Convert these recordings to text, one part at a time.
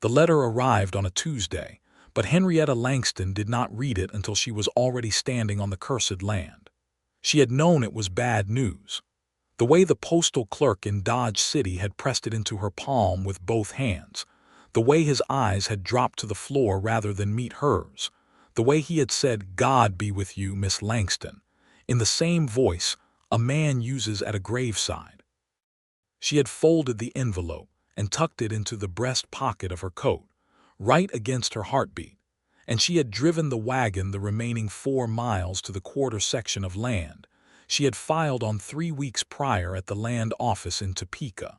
The letter arrived on a Tuesday, but Henrietta Langston did not read it until she was already standing on the cursed land. She had known it was bad news. The way the postal clerk in Dodge City had pressed it into her palm with both hands, the way his eyes had dropped to the floor rather than meet hers, the way he had said, "God be with you, Miss Langston," in the same voice a man uses at a graveside. She had folded the envelope and tucked it into the breast pocket of her coat, right against her heartbeat, and she had driven the wagon the remaining 4 miles to the quarter section of land she had filed on 3 weeks prior at the land office in Topeka.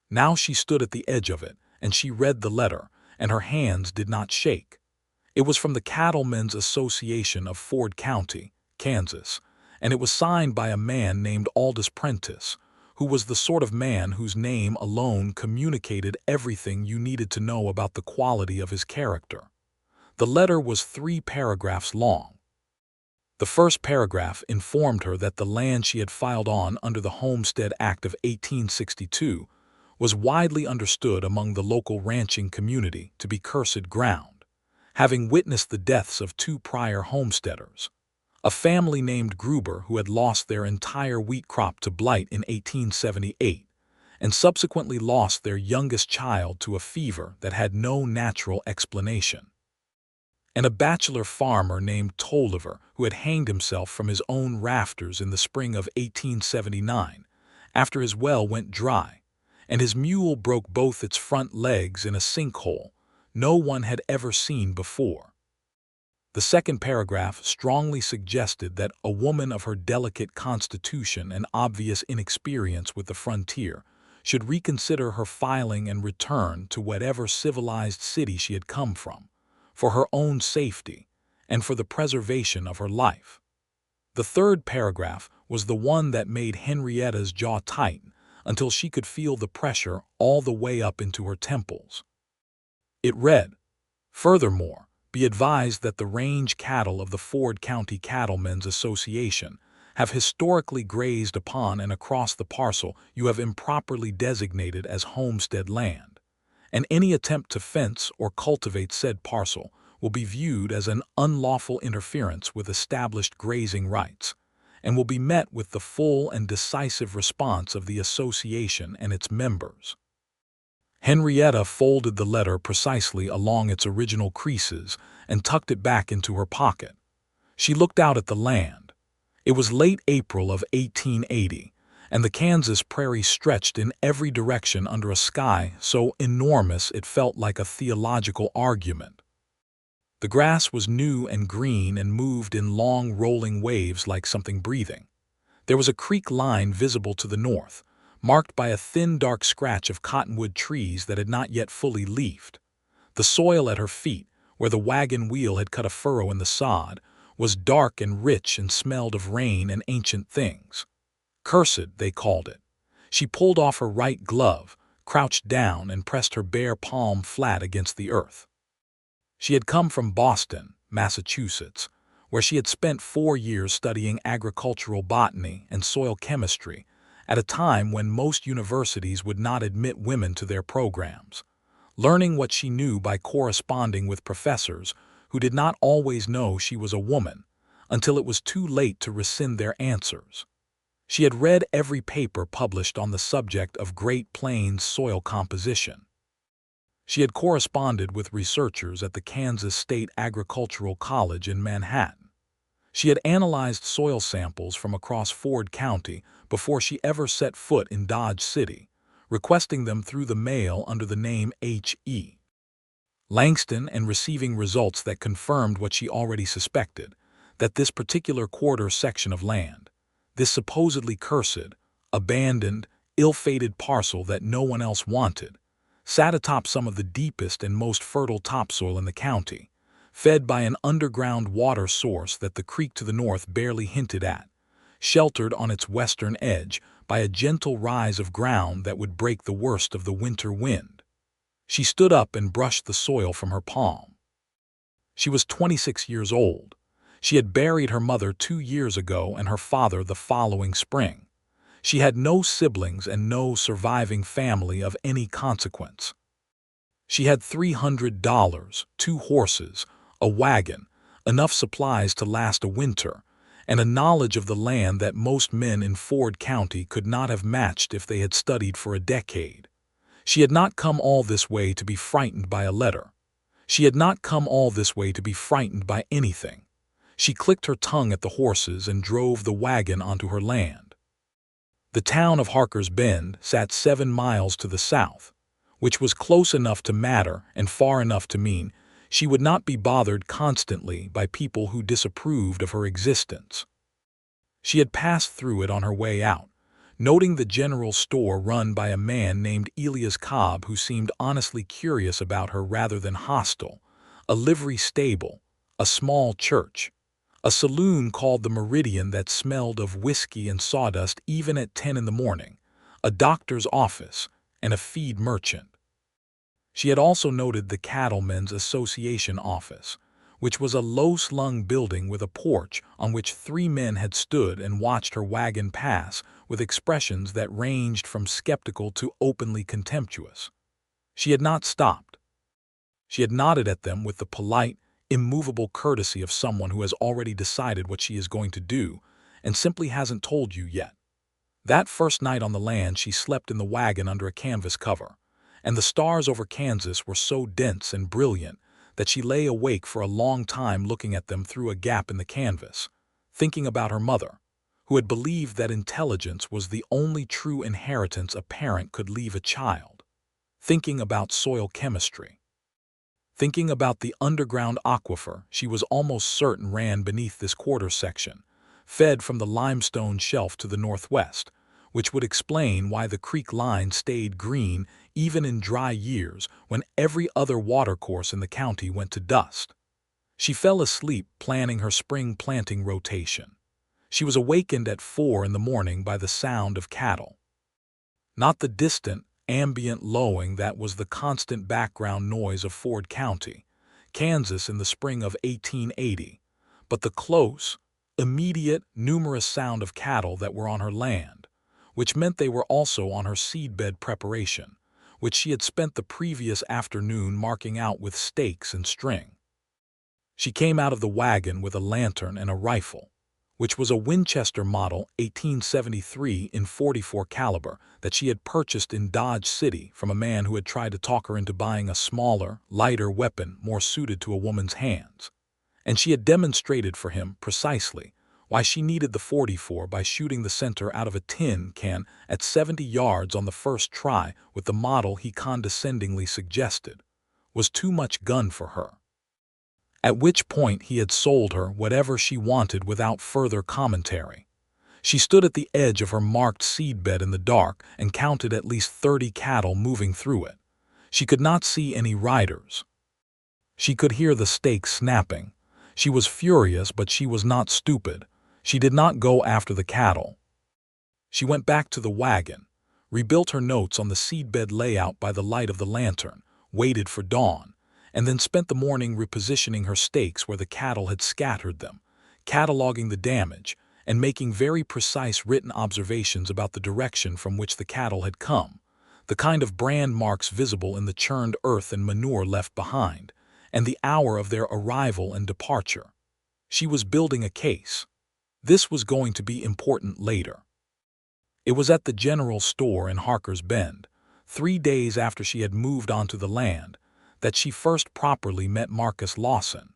Now she stood at the edge of it, and she read the letter, and her hands did not shake. It was from the Cattlemen's Association of Ford County, Kansas, and it was signed by a man named Aldous Prentice, who was the sort of man whose name alone communicated everything you needed to know about the quality of his character. The letter was 3 paragraphs long. The first paragraph informed her that the land she had filed on under the Homestead Act of 1862 was widely understood among the local ranching community to be cursed ground, having witnessed the deaths of 2 prior homesteaders, a family named Gruber who had lost their entire wheat crop to blight in 1878 and subsequently lost their youngest child to a fever that had no natural explanation, and a bachelor farmer named Tolliver who had hanged himself from his own rafters in the spring of 1879 after his well went dry, and his mule broke both its front legs in a sinkhole no one had ever seen before. The second paragraph strongly suggested that a woman of her delicate constitution and obvious inexperience with the frontier should reconsider her filing and return to whatever civilized city she had come from, for her own safety and for the preservation of her life. The third paragraph was the one that made Henrietta's jaw tighten until she could feel the pressure all the way up into her temples. It read, "Furthermore, be advised that the range cattle of the Ford County Cattlemen's Association have historically grazed upon and across the parcel you have improperly designated as homestead land, and any attempt to fence or cultivate said parcel will be viewed as an unlawful interference with established grazing rights, and will be met with the full and decisive response of the association and its members." Henrietta folded the letter precisely along its original creases and tucked it back into her pocket. She looked out at the land. It was late April of 1880, and the Kansas prairie stretched in every direction under a sky so enormous it felt like a theological argument. The grass was new and green and moved in long rolling waves like something breathing. There was a creek line visible to the north, marked by a thin dark scratch of cottonwood trees that had not yet fully leafed. The soil at her feet, where the wagon wheel had cut a furrow in the sod, was dark and rich and smelled of rain and ancient things. Cursed, they called it. She pulled off her right glove, crouched down, and pressed her bare palm flat against the earth. She had come from Boston, Massachusetts, where she had spent 4 years studying agricultural botany and soil chemistry at a time when most universities would not admit women to their programs, learning what she knew by corresponding with professors who did not always know she was a woman until it was too late to rescind their answers. She had read every paper published on the subject of Great Plains soil composition. She had corresponded with researchers at the Kansas State Agricultural College in Manhattan. She had analyzed soil samples from across Ford County before she ever set foot in Dodge City, requesting them through the mail under the name H.E. Langston and receiving results that confirmed what she already suspected, that this particular quarter section of land, this supposedly cursed, abandoned, ill-fated parcel that no one else wanted, sat atop some of the deepest and most fertile topsoil in the county, fed by an underground water source that the creek to the north barely hinted at, sheltered on its western edge by a gentle rise of ground that would break the worst of the winter wind. She stood up and brushed the soil from her palm. She was 26 years old. She had buried her mother 2 years ago and her father the following spring. She had no siblings and no surviving family of any consequence. She had $300, 2 horses, a wagon, enough supplies to last a winter, and a knowledge of the land that most men in Ford County could not have matched if they had studied for a decade. She had not come all this way to be frightened by a letter. She had not come all this way to be frightened by anything. She clicked her tongue at the horses and drove the wagon onto her land. The town of Harker's Bend sat 7 miles to the south, which was close enough to matter and far enough to mean she would not be bothered constantly by people who disapproved of her existence. She had passed through it on her way out, noting the general store run by a man named Elias Cobb who seemed honestly curious about her rather than hostile, a livery stable, a small church, a saloon called the Meridian that smelled of whiskey and sawdust even at 10 in the morning, a doctor's office, and a feed merchant. She had also noted the Cattlemen's Association office, which was a low-slung building with a porch on which 3 men had stood and watched her wagon pass with expressions that ranged from skeptical to openly contemptuous. She had not stopped. She had nodded at them with the polite, immovable courtesy of someone who has already decided what she is going to do and simply hasn't told you yet. That first night on the land she slept in the wagon under a canvas cover, and the stars over Kansas were so dense and brilliant that she lay awake for a long time looking at them through a gap in the canvas, thinking about her mother, who had believed that intelligence was the only true inheritance a parent could leave a child, thinking about soil chemistry, thinking about the underground aquifer she was almost certain ran beneath this quarter section, fed from the limestone shelf to the northwest, which would explain why the creek line stayed green even in dry years when every other watercourse in the county went to dust. She fell asleep planning her spring planting rotation. She was awakened at 4 in the morning by the sound of cattle. Not the distant, ambient lowing that was the constant background noise of Ford County, Kansas in the spring of 1880, but the close, immediate, numerous sound of cattle that were on her land, which meant they were also on her seedbed preparation, which she had spent the previous afternoon marking out with stakes and string. She came out of the wagon with a lantern and a rifle, which was a Winchester model 1873 in .44 caliber that she had purchased in Dodge City from a man who had tried to talk her into buying a smaller, lighter weapon more suited to a woman's hands. And she had demonstrated for him precisely why she needed the .44 by shooting the center out of a tin can at 70 yards on the first try with the model he condescendingly suggested was too much gun for her. At which point he had sold her whatever she wanted without further commentary. She stood at the edge of her marked seedbed in the dark and counted at least 30 cattle moving through it. She could not see any riders. She could hear the stakes snapping. She was furious, but she was not stupid. She did not go after the cattle. She went back to the wagon, rebuilt her notes on the seedbed layout by the light of the lantern, waited for dawn, and then spent the morning repositioning her stakes where the cattle had scattered them, cataloging the damage, and making very precise written observations about the direction from which the cattle had come, the kind of brand marks visible in the churned earth and manure left behind, and the hour of their arrival and departure. She was building a case. This was going to be important later. It was at the general store in Harker's Bend, 3 days after she had moved onto the land, that she first properly met Marcus Lawson.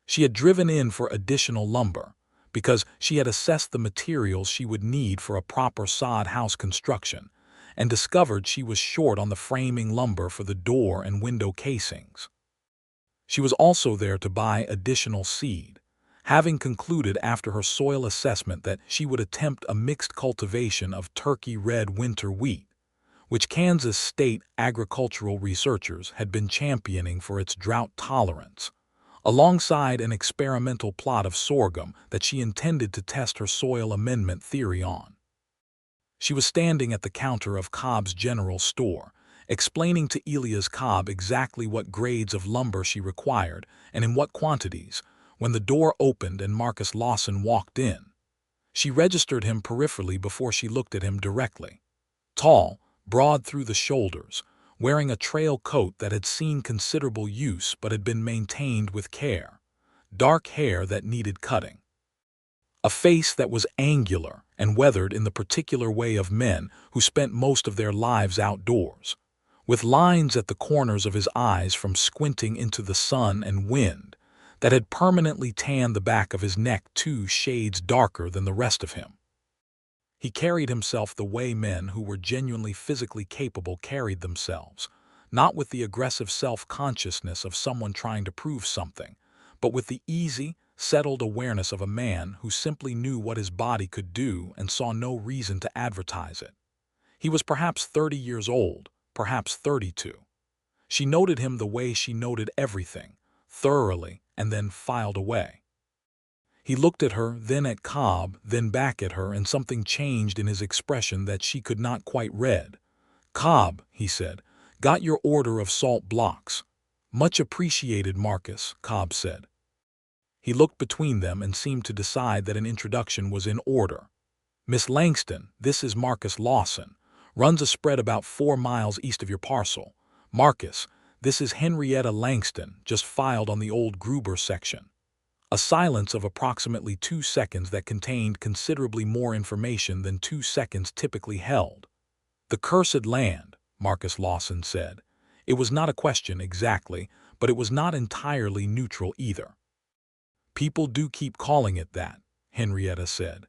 She had driven in for additional lumber, because she had assessed the materials she would need for a proper sod house construction, and discovered she was short on the framing lumber for the door and window casings. She was also there to buy additional seed, having concluded after her soil assessment that she would attempt a mixed cultivation of turkey red winter wheat, which Kansas state agricultural researchers had been championing for its drought tolerance, alongside an experimental plot of sorghum that she intended to test her soil amendment theory on. She was standing at the counter of Cobb's general store, explaining to Elias Cobb exactly what grades of lumber she required and in what quantities, when the door opened and Marcus Lawson walked in. She registered him peripherally before she looked at him directly. Tall, broad through the shoulders, wearing a trail coat that had seen considerable use but had been maintained with care, dark hair that needed cutting. A face that was angular and weathered in the particular way of men who spent most of their lives outdoors, with lines at the corners of his eyes from squinting into the sun and wind that had permanently tanned the back of his neck 2 shades darker than the rest of him. He carried himself the way men who were genuinely physically capable carried themselves, not with the aggressive self-consciousness of someone trying to prove something, but with the easy, settled awareness of a man who simply knew what his body could do and saw no reason to advertise it. He was perhaps 30 years old, perhaps 32. She noted him the way she noted everything, thoroughly, and then filed away. He looked at her, then at Cobb, then back at her, and something changed in his expression that she could not quite read. "Cobb," he said, "got your order of salt blocks." "Much appreciated, Marcus," Cobb said. He looked between them and seemed to decide that an introduction was in order. "Miss Langston, this is Marcus Lawson. Runs a spread about 4 miles east of your parcel. Marcus, this is Henrietta Langston, just filed on the old Gruber section." A silence of approximately 2 seconds that contained considerably more information than 2 seconds typically held. "The cursed land," Marcus Lawson said. It was not a question exactly, but it was not entirely neutral either. "People do keep calling it that," Henrietta said.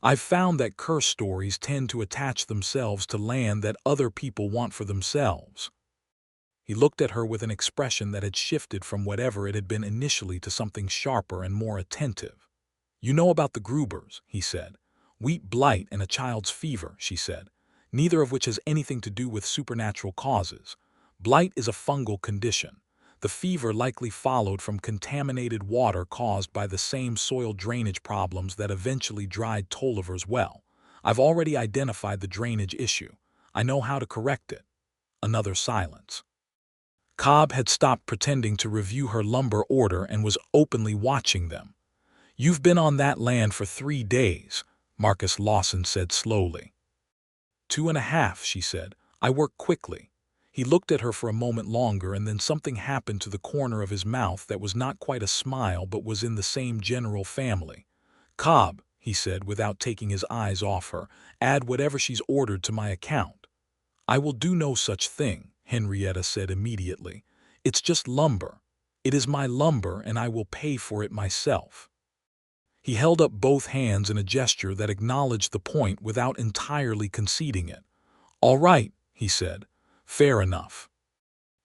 "I've found that curse stories tend to attach themselves to land that other people want for themselves." He looked at her with an expression that had shifted from whatever it had been initially to something sharper and more attentive. "You know about the Grubers," he said. "Wheat blight and a child's fever," she said, "neither of which has anything to do with supernatural causes. Blight is a fungal condition. The fever likely followed from contaminated water caused by the same soil drainage problems that eventually dried Tolliver's well. I've already identified the drainage issue. I know how to correct it." Another silence. Cobb had stopped pretending to review her lumber order and was openly watching them. "You've been on that land for 3 days," Marcus Lawson said slowly. 2.5, she said. "I work quickly." He looked at her for a moment longer, and then something happened to the corner of his mouth that was not quite a smile but was in the same general family. "Cobb," he said without taking his eyes off her, "add whatever she's ordered to my account." "I will do no such thing," Henrietta said immediately. "It's just lumber. It is my lumber, and I will pay for it myself." He held up both hands in a gesture that acknowledged the point without entirely conceding it. "All right," he said. "Fair enough."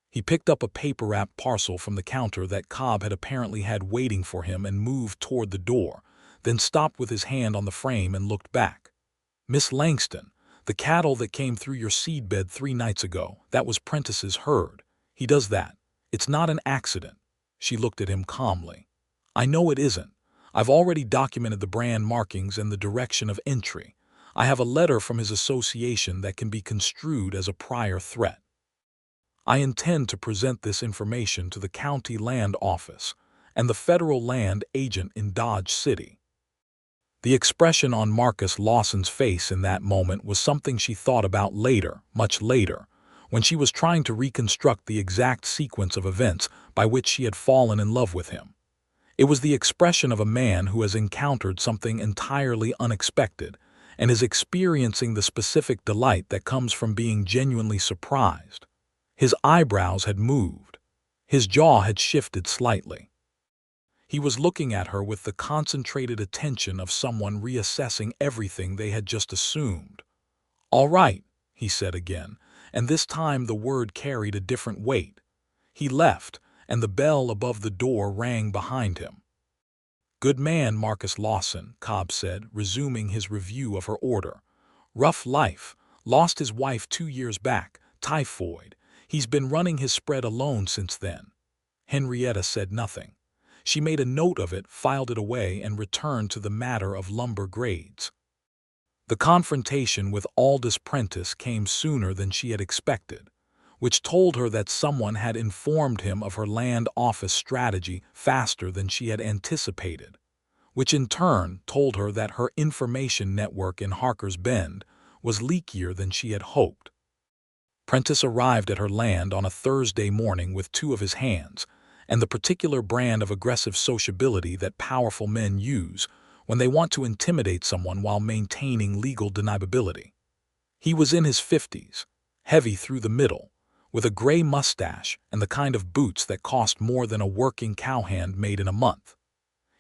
He picked up a paper-wrapped parcel from the counter that Cobb had apparently had waiting for him and moved toward the door, then stopped with his hand on the frame and looked back. "Miss Langston, the cattle that came through your seedbed 3 nights ago, that was Prentice's herd. He does that. It's not an accident." She looked at him calmly. "I know it isn't. I've already documented the brand markings and the direction of entry. I have a letter from his association that can be construed as a prior threat. I intend to present this information to the county land office and the federal land agent in Dodge City." The expression on Marcus Lawson's face in that moment was something she thought about later, much later, when she was trying to reconstruct the exact sequence of events by which she had fallen in love with him. It was the expression of a man who has encountered something entirely unexpected and is experiencing the specific delight that comes from being genuinely surprised. His eyebrows had moved. His jaw had shifted slightly. He was looking at her with the concentrated attention of someone reassessing everything they had just assumed. "All right," he said again, and this time the word carried a different weight. He left, and the bell above the door rang behind him. "Good man, Marcus Lawson," Cobb said, resuming his review of her order. "Rough life. Lost his wife 2 years back, typhoid. He's been running his spread alone since then." Henrietta said nothing. She made a note of it, filed it away, and returned to the matter of lumber grades. The confrontation with Aldous Prentice came sooner than she had expected, which told her that someone had informed him of her land office strategy faster than she had anticipated, which in turn told her that her information network in Harker's Bend was leakier than she had hoped. Prentice arrived at her land on a Thursday morning with two of his hands, and the particular brand of aggressive sociability that powerful men use when they want to intimidate someone while maintaining legal deniability. He was in his 50s, heavy through the middle, with a gray mustache and the kind of boots that cost more than a working cowhand made in a month.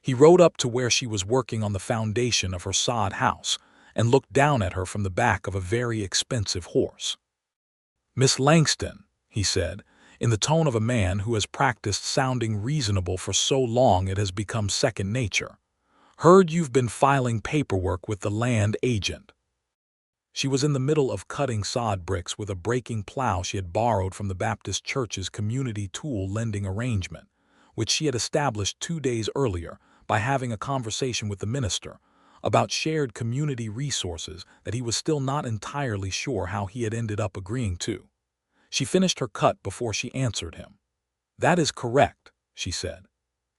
He rode up to where she was working on the foundation of her sod house and looked down at her from the back of a very expensive horse. "Miss Langston," he said, in the tone of a man who has practiced sounding reasonable for so long it has become second nature, "heard you've been filing paperwork with the land agent." She was in the middle of cutting sod bricks with a breaking plow she had borrowed from the Baptist Church's community tool lending arrangement, which she had established 2 days earlier by having a conversation with the minister about shared community resources that he was still not entirely sure how he had ended up agreeing to. She finished her cut before she answered him. "That is correct," she said.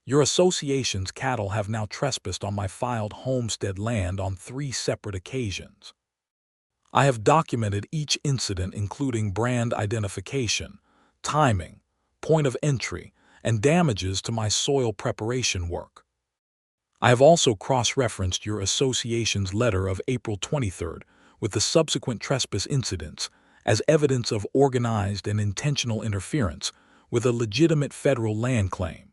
"Your association's cattle have now trespassed on my filed homestead land on 3 separate occasions. I have documented each incident including brand identification, timing, point of entry, and damages to my soil preparation work. I have also cross-referenced your association's letter of April 23rd with the subsequent trespass incidents as evidence of organized and intentional interference with a legitimate federal land claim.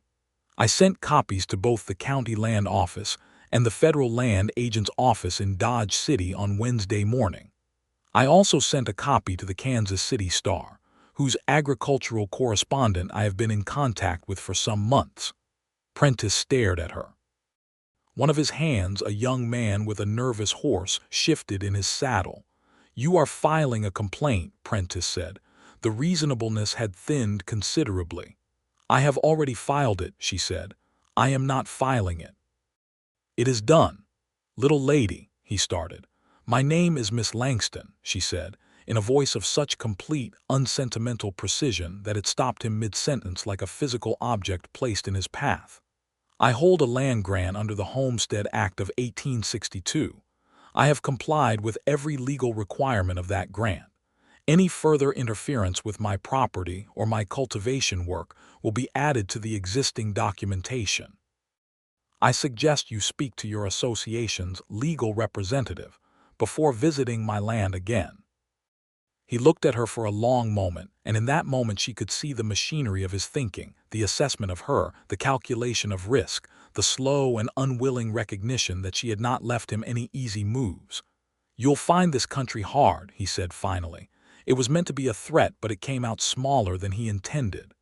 I sent copies to both the county land office and the federal land agent's office in Dodge City on Wednesday morning. I also sent a copy to the Kansas City Star, whose agricultural correspondent I have been in contact with for some months." Prentice stared at her. One of his hands, a young man with a nervous horse, shifted in his saddle. "You are filing a complaint," Prentice said. The reasonableness had thinned considerably. "I have already filed it," she said. "I am not filing it." "It is done." "Little lady," he started. "My name is Miss Langston," she said, in a voice of such complete, unsentimental precision that it stopped him mid-sentence like a physical object placed in his path. "I hold a land grant under the Homestead Act of 1862. I have complied with every legal requirement of that grant. Any further interference with my property or my cultivation work will be added to the existing documentation. I suggest you speak to your association's legal representative before visiting my land again." He looked at her for a long moment, and in that moment she could see the machinery of his thinking, the assessment of her, the calculation of risk, the slow and unwilling recognition that she had not left him any easy moves. "You'll find this country hard," he said finally. It was meant to be a threat, but it came out smaller than he intended.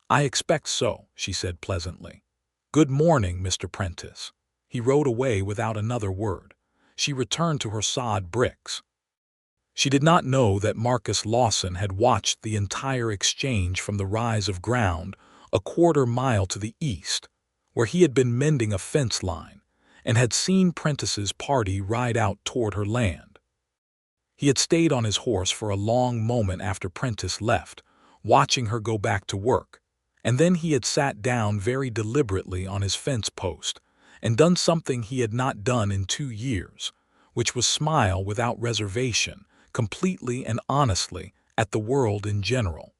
"I expect so," she said pleasantly. "Good morning, Mr. Prentice." He rode away without another word. She returned to her sod bricks. She did not know that Marcus Lawson had watched the entire exchange from the rise of ground a quarter-mile to the east, where he had been mending a fence line, and had seen Prentice's party ride out toward her land. He had stayed on his horse for a long moment after Prentice left, watching her go back to work, and then he had sat down very deliberately on his fence post and done something he had not done in 2 years, which was smile without reservation, completely and honestly, at the world in general.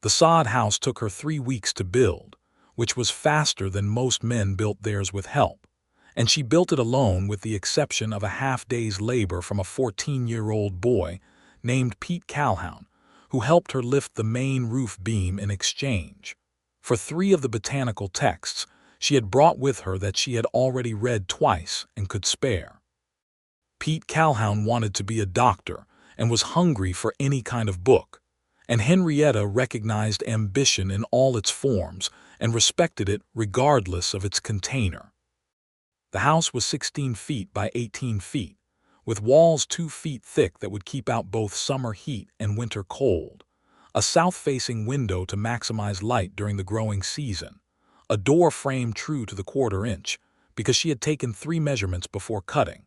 The sod house took her 3 weeks to build, which was faster than most men built theirs with help, and she built it alone with the exception of a half-day's labor from a 14-year-old boy named Pete Calhoun, who helped her lift the main roof beam in exchange for 3 of the botanical texts she had brought with her that she had already read twice and could spare. Pete Calhoun wanted to be a doctor and was hungry for any kind of book, and Henrietta recognized ambition in all its forms and respected it regardless of its container. The house was 16 feet by 18 feet, with walls 2 feet thick that would keep out both summer heat and winter cold, a south-facing window to maximize light during the growing season, a door frame true to the quarter-inch, because she had taken 3 measurements before cutting,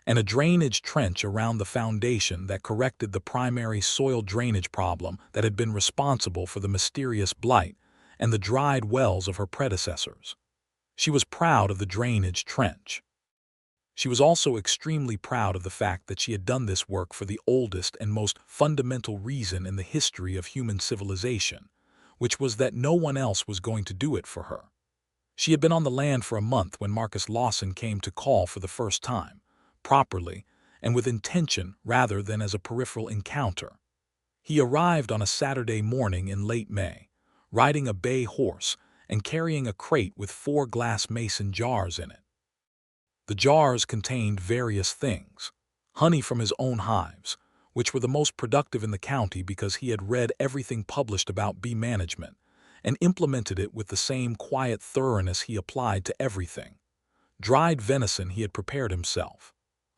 and a drainage trench around the foundation that corrected the primary soil drainage problem that had been responsible for the mysterious blight and the dried wells of her predecessors. She was proud of the drainage trench. She was also extremely proud of the fact that she had done this work for the oldest and most fundamental reason in the history of human civilization, which was that no one else was going to do it for her. She had been on the land for a month when Marcus Lawson came to call for the first time, properly, and with intention rather than as a peripheral encounter. He arrived on a Saturday morning in late May, riding a bay horse and carrying a crate with 4 glass mason jars in it. The jars contained various things: honey from his own hives, which were the most productive in the county because he had read everything published about bee management and implemented it with the same quiet thoroughness he applied to everything. Dried venison he had prepared himself.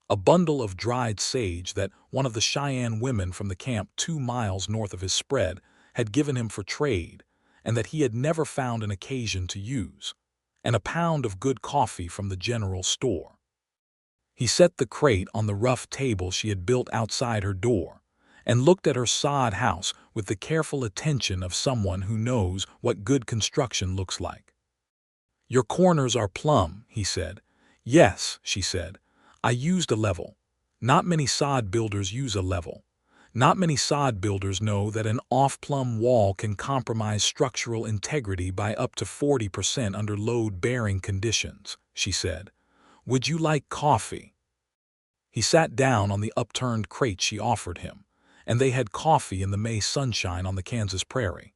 A bundle of dried sage that one of the Cheyenne women from the camp 2 miles north of his spread had given him for trade, and that he had never found an occasion to use, and a pound of good coffee from the general store. He set the crate on the rough table she had built outside her door, and looked at her sod house with the careful attention of someone who knows what good construction looks like. "Your corners are plumb," he said. "Yes," she said. "I used a level. Not many sod builders use a level. Not many sod builders know that an off-plumb wall can compromise structural integrity by up to 40% under load-bearing conditions," she said. "Would you like coffee?" He sat down on the upturned crate she offered him, and they had coffee in the May sunshine on the Kansas prairie.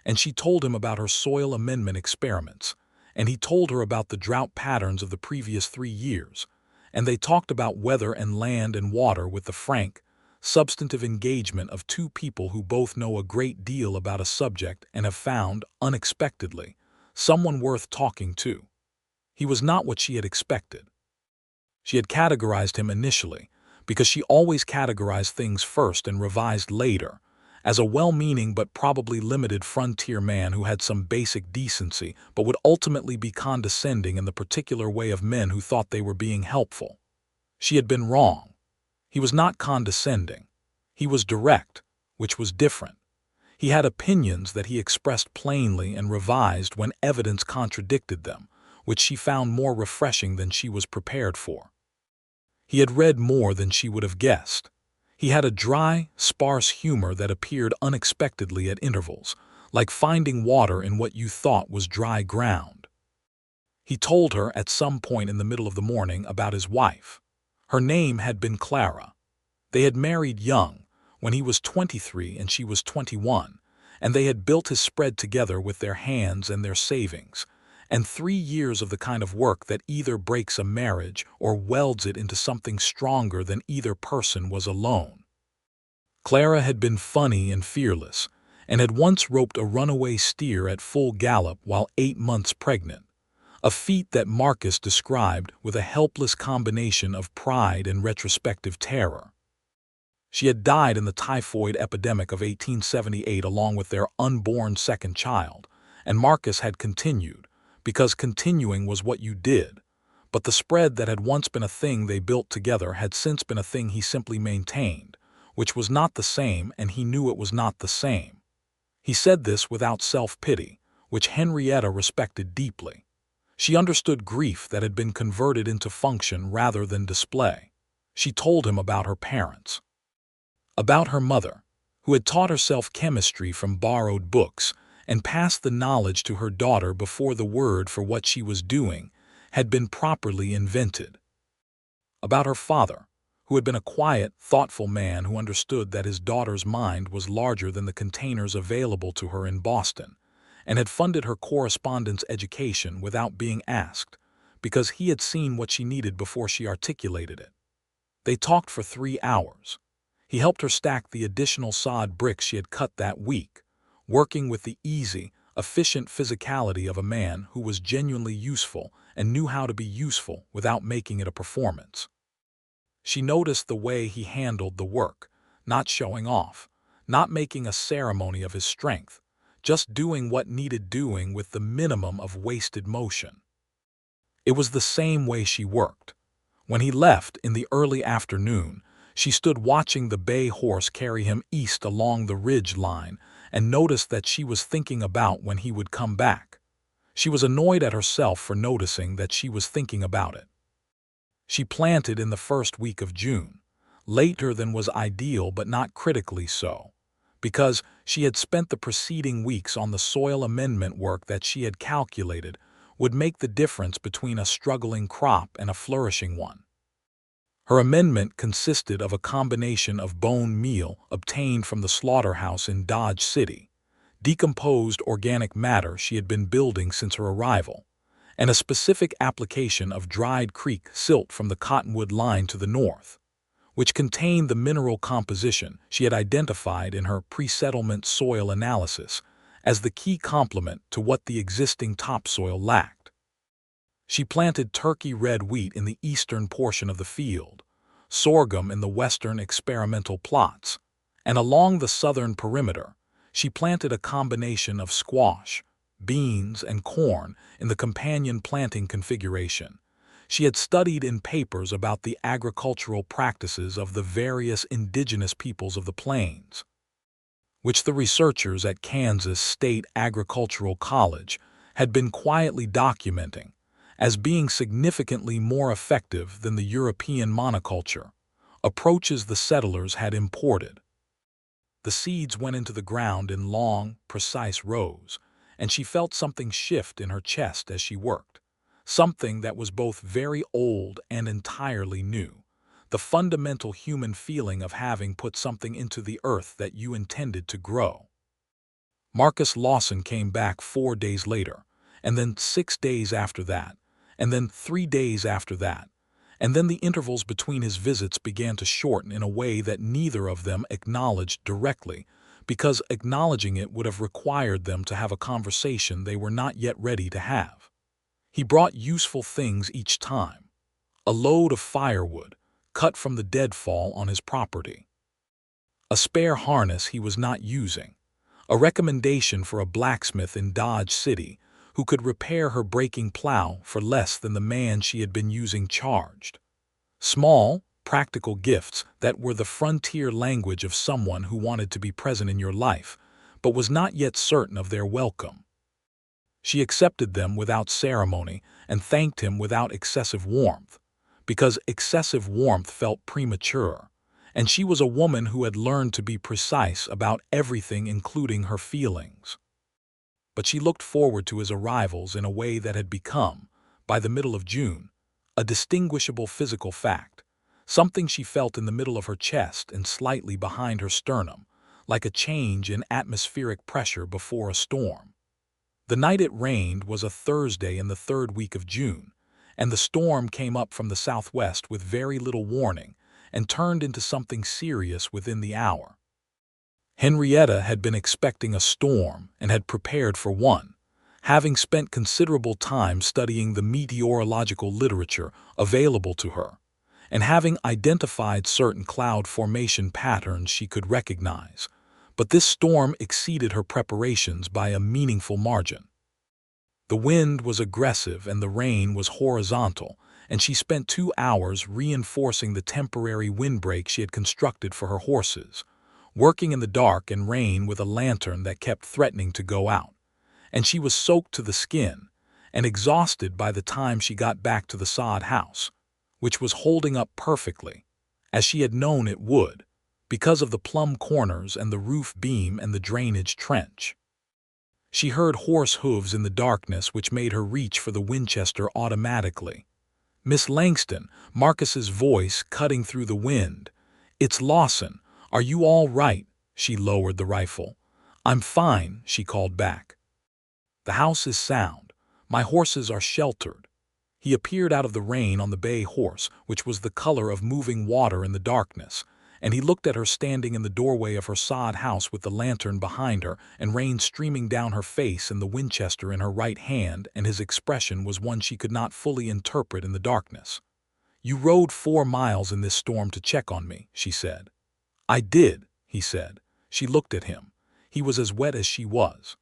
And she told him about her soil amendment experiments, and he told her about the drought patterns of the previous 3 years, and they talked about weather and land and water with the frank, substantive engagement of 2 people who both know a great deal about a subject and have found, unexpectedly, someone worth talking to. He was not what she had expected. She had categorized him initially, because she always categorized things first and revised later, as a well-meaning but probably limited frontier man who had some basic decency but would ultimately be condescending in the particular way of men who thought they were being helpful. She had been wrong. He was not condescending. He was direct, which was different. He had opinions that he expressed plainly and revised when evidence contradicted them, which she found more refreshing than she was prepared for. He had read more than she would have guessed. He had a dry, sparse humor that appeared unexpectedly at intervals, like finding water in what you thought was dry ground. He told her at some point in the middle of the morning about his wife. Her name had been Clara. They had married young, when he was 23 and she was 21, and they had built his spread together with their hands and their savings, and 3 years of the kind of work that either breaks a marriage or welds it into something stronger than either person was alone. Clara had been funny and fearless, and had once roped a runaway steer at full gallop while 8 months pregnant, a feat that Marcus described with a helpless combination of pride and retrospective terror. She had died in the typhoid epidemic of 1878 along with their unborn second child, and Marcus had continued, because continuing was what you did, but the spread that had once been a thing they built together had since been a thing he simply maintained, which was not the same, and he knew it was not the same. He said this without self-pity, which Henrietta respected deeply. She understood grief that had been converted into function rather than display. She told him about her parents. About her mother, who had taught herself chemistry from borrowed books and passed the knowledge to her daughter before the word for what she was doing had been properly invented. About her father, who had been a quiet, thoughtful man who understood that his daughter's mind was larger than the containers available to her in Boston, and had funded her correspondence education without being asked, because he had seen what she needed before she articulated it. They talked for 3 hours. He helped her stack the additional sod bricks she had cut that week, working with the easy, efficient physicality of a man who was genuinely useful and knew how to be useful without making it a performance. She noticed the way he handled the work, not showing off, not making a ceremony of his strength, just doing what needed doing with the minimum of wasted motion. It was the same way she worked. When he left in the early afternoon, she stood watching the bay horse carry him east along the ridge line and noticed that she was thinking about when he would come back. She was annoyed at herself for noticing that she was thinking about it. She planted in the first week of June, later than was ideal but not critically so, because she had spent the preceding weeks on the soil amendment work that she had calculated would make the difference between a struggling crop and a flourishing one. Her amendment consisted of a combination of bone meal obtained from the slaughterhouse in Dodge City, decomposed organic matter she had been building since her arrival, and a specific application of dried creek silt from the cottonwood line to the north, which contained the mineral composition she had identified in her pre-settlement soil analysis as the key complement to what the existing topsoil lacked. She planted turkey red wheat in the eastern portion of the field, sorghum in the western experimental plots, and along the southern perimeter, she planted a combination of squash, beans, and corn in the companion planting configuration. She had studied in papers about the agricultural practices of the various indigenous peoples of the plains, which the researchers at Kansas State Agricultural College had been quietly documenting as being significantly more effective than the European monoculture approaches the settlers had imported. The seeds went into the ground in long, precise rows, and she felt something shift in her chest as she worked, something that was both very old and entirely new, the fundamental human feeling of having put something into the earth that you intended to grow. Marcus Lawson came back 4 days later, and then 6 days after that, and then 3 days after that, and then the intervals between his visits began to shorten in a way that neither of them acknowledged directly, because acknowledging it would have required them to have a conversation they were not yet ready to have. He brought useful things each time: a load of firewood, cut from the deadfall on his property, a spare harness he was not using, a recommendation for a blacksmith in Dodge City who could repair her breaking plow for less than the man she had been using charged. Small, practical gifts that were the frontier language of someone who wanted to be present in your life, but was not yet certain of their welcome. She accepted them without ceremony and thanked him without excessive warmth, because excessive warmth felt premature, and she was a woman who had learned to be precise about everything, including her feelings. But she looked forward to his arrivals in a way that had become, by the middle of June, a distinguishable physical fact, something she felt in the middle of her chest and slightly behind her sternum, like a change in atmospheric pressure before a storm. The night it rained was a Thursday in the third week of June, and the storm came up from the southwest with very little warning and turned into something serious within the hour. Henrietta had been expecting a storm and had prepared for one, having spent considerable time studying the meteorological literature available to her, and having identified certain cloud formation patterns she could recognize. But this storm exceeded her preparations by a meaningful margin. The wind was aggressive and the rain was horizontal, and she spent 2 hours reinforcing the temporary windbreak she had constructed for her horses, working in the dark and rain with a lantern that kept threatening to go out, and she was soaked to the skin and exhausted by the time she got back to the sod house, which was holding up perfectly, as she had known it would, because of the plumb corners and the roof beam and the drainage trench. She heard horse hooves in the darkness, which made her reach for the Winchester automatically. "Miss Langston," Marcus's voice cutting through the wind. "It's Lawson. Are you all right?" She lowered the rifle. "I'm fine," she called back. "The house is sound. My horses are sheltered." He appeared out of the rain on the bay horse, which was the color of moving water in the darkness, and he looked at her standing in the doorway of her sod house with the lantern behind her and rain streaming down her face and the Winchester in her right hand, and his expression was one she could not fully interpret in the darkness. "You rode 4 miles in this storm to check on me," she said. "I did," he said. She looked at him. He was as wet as she was.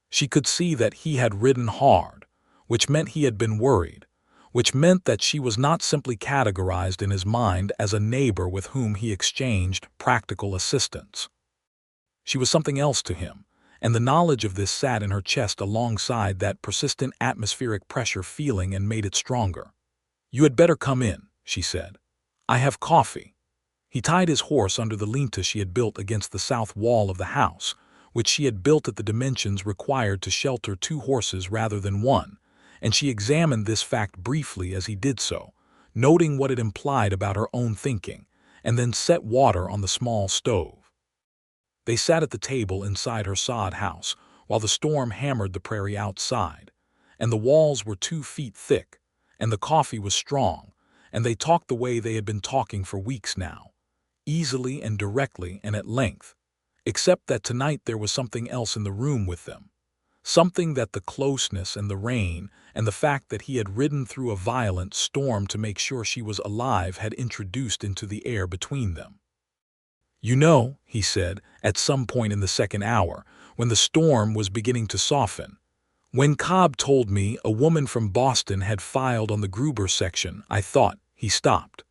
She could see that he had ridden hard, which meant he had been worried, which meant that she was not simply categorized in his mind as a neighbor with whom he exchanged practical assistance. She was something else to him, and the knowledge of this sat in her chest alongside that persistent atmospheric pressure feeling and made it stronger. "You had better come in," she said. "I have coffee." He tied his horse under the lean-to she had built against the south wall of the house, which she had built at the dimensions required to shelter 2 horses rather than 1, and she examined this fact briefly as he did so, noting what it implied about her own thinking, and then set water on the small stove. They sat at the table inside her sod house, while the storm hammered the prairie outside, and the walls were 2 feet thick, and the coffee was strong, and they talked the way they had been talking for weeks now, easily and directly and at length, except that tonight there was something else in the room with them, something that the closeness and the rain and the fact that he had ridden through a violent storm to make sure she was alive had introduced into the air between them. "You know," he said, at some point in the second hour, when the storm was beginning to soften, "when Cobb told me a woman from Boston had filed on the Gruber section, I thought—" He stopped.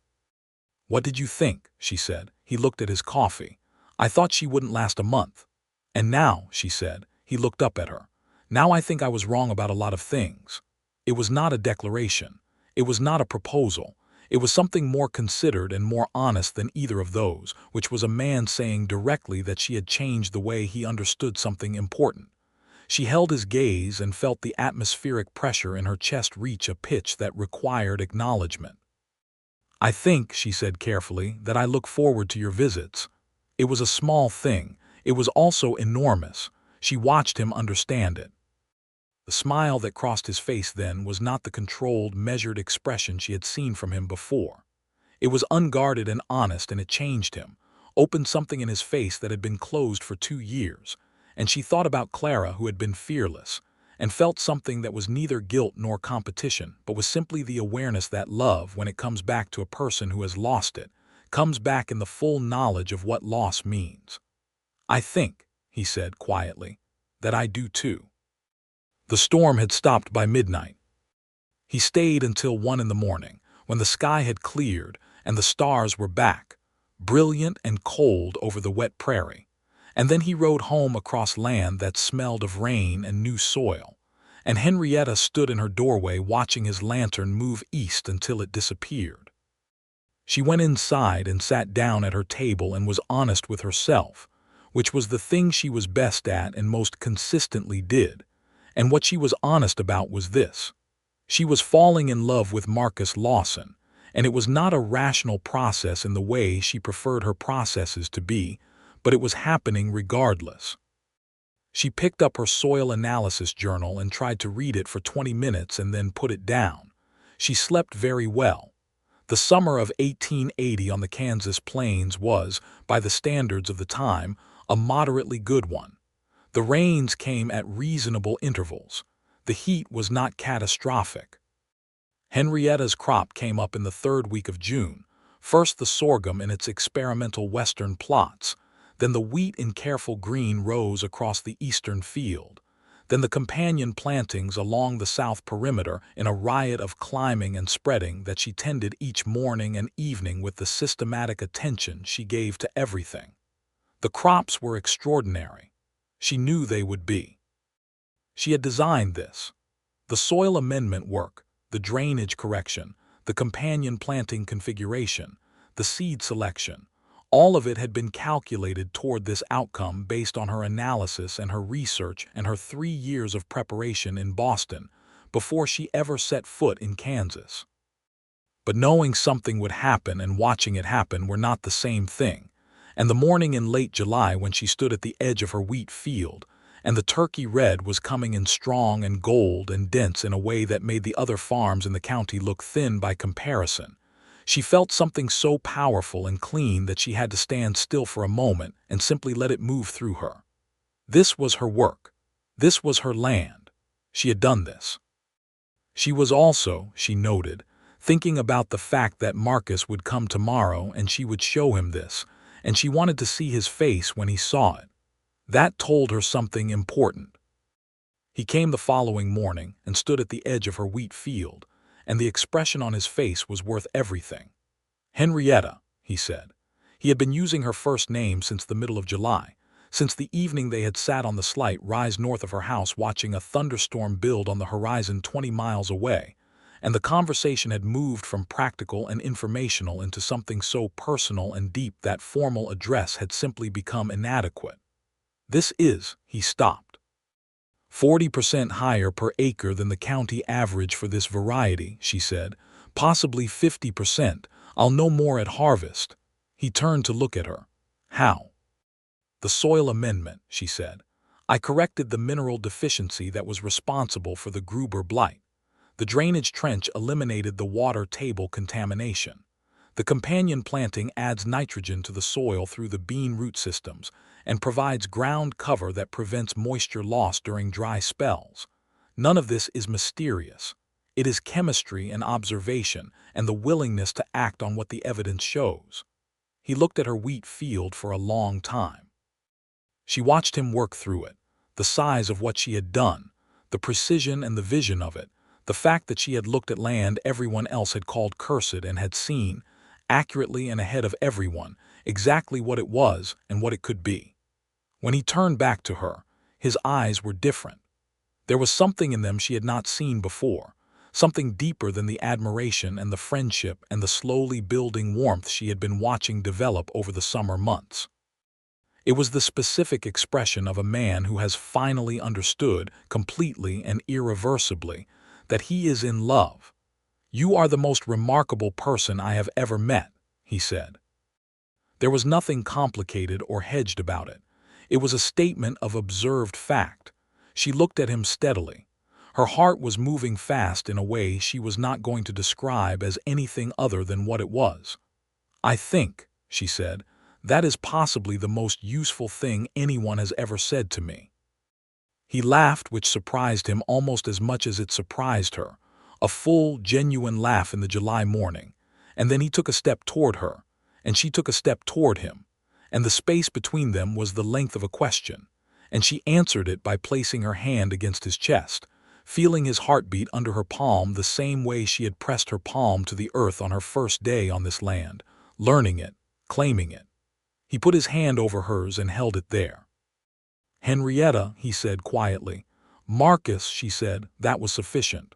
"What did you think?" she said. He looked at his coffee. "I thought she wouldn't last a month." "And now," she said, he looked up at her, "now I think I was wrong about a lot of things. It was not a declaration. It was not a proposal. It was something more considered and more honest than either of those, which was a man saying directly that she had changed the way he understood something important." She held his gaze and felt the atmospheric pressure in her chest reach a pitch that required acknowledgement. "I think," she said carefully, "that I look forward to your visits." It was a small thing. It was also enormous. She watched him understand it. The smile that crossed his face then was not the controlled, measured expression she had seen from him before. It was unguarded and honest, and it changed him, opened something in his face that had been closed for 2 years, and she thought about Clara, who had been fearless, and felt something that was neither guilt nor competition, but was simply the awareness that love, when it comes back to a person who has lost it, comes back in the full knowledge of what loss means. "I think," he said quietly, "that I do too." The storm had stopped by midnight. He stayed until 1 in the morning, when the sky had cleared and the stars were back, brilliant and cold over the wet prairie, and then he rode home across land that smelled of rain and new soil, and Henrietta stood in her doorway watching his lantern move east until it disappeared. She went inside and sat down at her table and was honest with herself, which was the thing she was best at and most consistently did. And what she was honest about was this: she was falling in love with Marcus Lawson, and it was not a rational process in the way she preferred her processes to be, but it was happening regardless. She picked up her soil analysis journal and tried to read it for 20 minutes and then put it down. She slept very well. The summer of 1880 on the Kansas plains was, by the standards of the time, a moderately good one. The rains came at reasonable intervals. The heat was not catastrophic. Henrietta's crop came up in the 3rd week of June, first the sorghum in its experimental western plots, then the wheat in careful green rows across the eastern field, then the companion plantings along the south perimeter in a riot of climbing and spreading that she tended each morning and evening with the systematic attention she gave to everything. The crops were extraordinary. She knew they would be. She had designed this. The soil amendment work, the drainage correction, the companion planting configuration, the seed selection, all of it had been calculated toward this outcome based on her analysis and her research and her 3 years of preparation in Boston before she ever set foot in Kansas. But knowing something would happen and watching it happen were not the same thing, and the morning in late July when she stood at the edge of her wheat field, and the turkey red was coming in strong and gold and dense in a way that made the other farms in the county look thin by comparison, she felt something so powerful and clean that she had to stand still for a moment and simply let it move through her. This was her work. This was her land. She had done this. She was also, she noted, thinking about the fact that Marcus would come tomorrow and she would show him this, and she wanted to see his face when he saw it. That told her something important. He came the following morning and stood at the edge of her wheat field, and the expression on his face was worth everything. "Henrietta," he said. He had been using her first name since the middle of July, since the evening they had sat on the slight rise north of her house watching a thunderstorm build on the horizon 20 miles away, and the conversation had moved from practical and informational into something so personal and deep that formal address had simply become inadequate. This is, he stopped, 40% higher per acre than the county average for this variety, she said, possibly 50%. I'll know more at harvest. He turned to look at her. How? The soil amendment, she said. I corrected the mineral deficiency that was responsible for the Gruber blight. The drainage trench eliminated the water table contamination. The companion planting adds nitrogen to the soil through the bean root systems and provides ground cover that prevents moisture loss during dry spells. None of this is mysterious. It is chemistry and observation and the willingness to act on what the evidence shows. He looked at her wheat field for a long time. She watched him work through it, the size of what she had done, the precision and the vision of it, the fact that she had looked at land everyone else had called cursed and had seen, accurately and ahead of everyone, exactly what it was and what it could be. When he turned back to her, his eyes were different. There was something in them she had not seen before, something deeper than the admiration and the friendship and the slowly building warmth she had been watching develop over the summer months. It was the specific expression of a man who has finally understood, completely and irreversibly, that he is in love. You are the most remarkable person I have ever met, he said. There was nothing complicated or hedged about it. It was a statement of observed fact. She looked at him steadily. Her heart was moving fast in a way she was not going to describe as anything other than what it was. I think, she said, that is possibly the most useful thing anyone has ever said to me. He laughed, which surprised him almost as much as it surprised her, a full, genuine laugh in the July morning, and then he took a step toward her, and she took a step toward him, and the space between them was the length of a question, and she answered it by placing her hand against his chest, feeling his heartbeat under her palm the same way she had pressed her palm to the earth on her first day on this land, learning it, claiming it. He put his hand over hers and held it there. Henrietta, he said quietly. Marcus, she said, that was sufficient.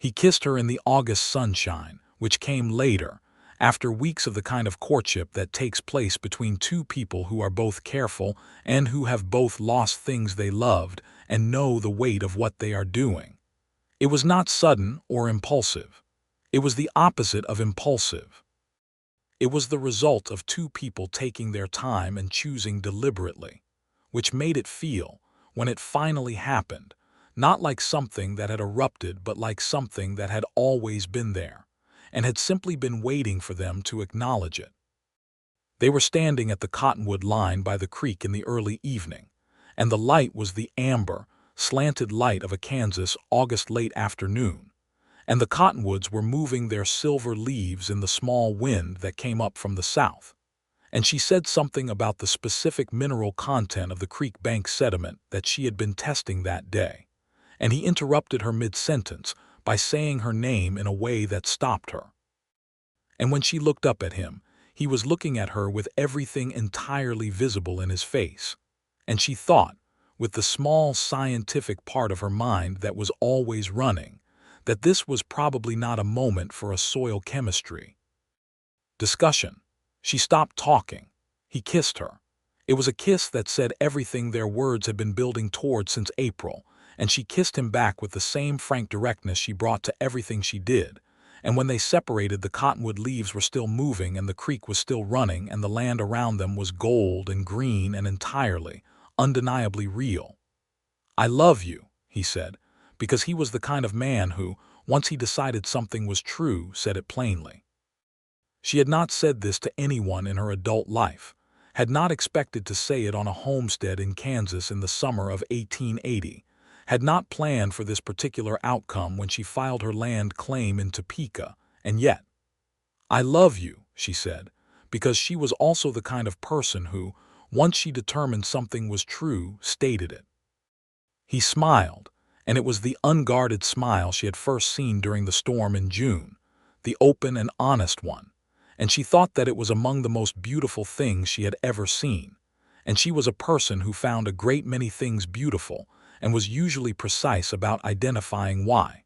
He kissed her in the August sunshine, which came later, after weeks of the kind of courtship that takes place between two people who are both careful and who have both lost things they loved and know the weight of what they are doing. It was not sudden or impulsive. It was the opposite of impulsive. It was the result of two people taking their time and choosing deliberately, which made it feel, when it finally happened, not like something that had erupted but like something that had always been there, and had simply been waiting for them to acknowledge it. They were standing at the cottonwood line by the creek in the early evening, and the light was the amber, slanted light of a Kansas August late afternoon, and the cottonwoods were moving their silver leaves in the small wind that came up from the south. And she said something about the specific mineral content of the creek bank sediment that she had been testing that day, and he interrupted her mid-sentence by saying her name in a way that stopped her. And when she looked up at him, he was looking at her with everything entirely visible in his face, and she thought, with the small scientific part of her mind that was always running, that this was probably not a moment for a soil chemistry discussion. She stopped talking. He kissed her. It was a kiss that said everything their words had been building toward since April, and she kissed him back with the same frank directness she brought to everything she did. And when they separated, the cottonwood leaves were still moving and the creek was still running and the land around them was gold and green and entirely, undeniably real. I love you, he said, because he was the kind of man who, once he decided something was true, said it plainly. She had not said this to anyone in her adult life, had not expected to say it on a homestead in Kansas in the summer of 1880, had not planned for this particular outcome when she filed her land claim in Topeka, and yet, I love you, she said, because she was also the kind of person who, once she determined something was true, stated it. He smiled, and it was the unguarded smile she had first seen during the storm in June, the open and honest one, and she thought that it was among the most beautiful things she had ever seen, and she was a person who found a great many things beautiful and was usually precise about identifying why,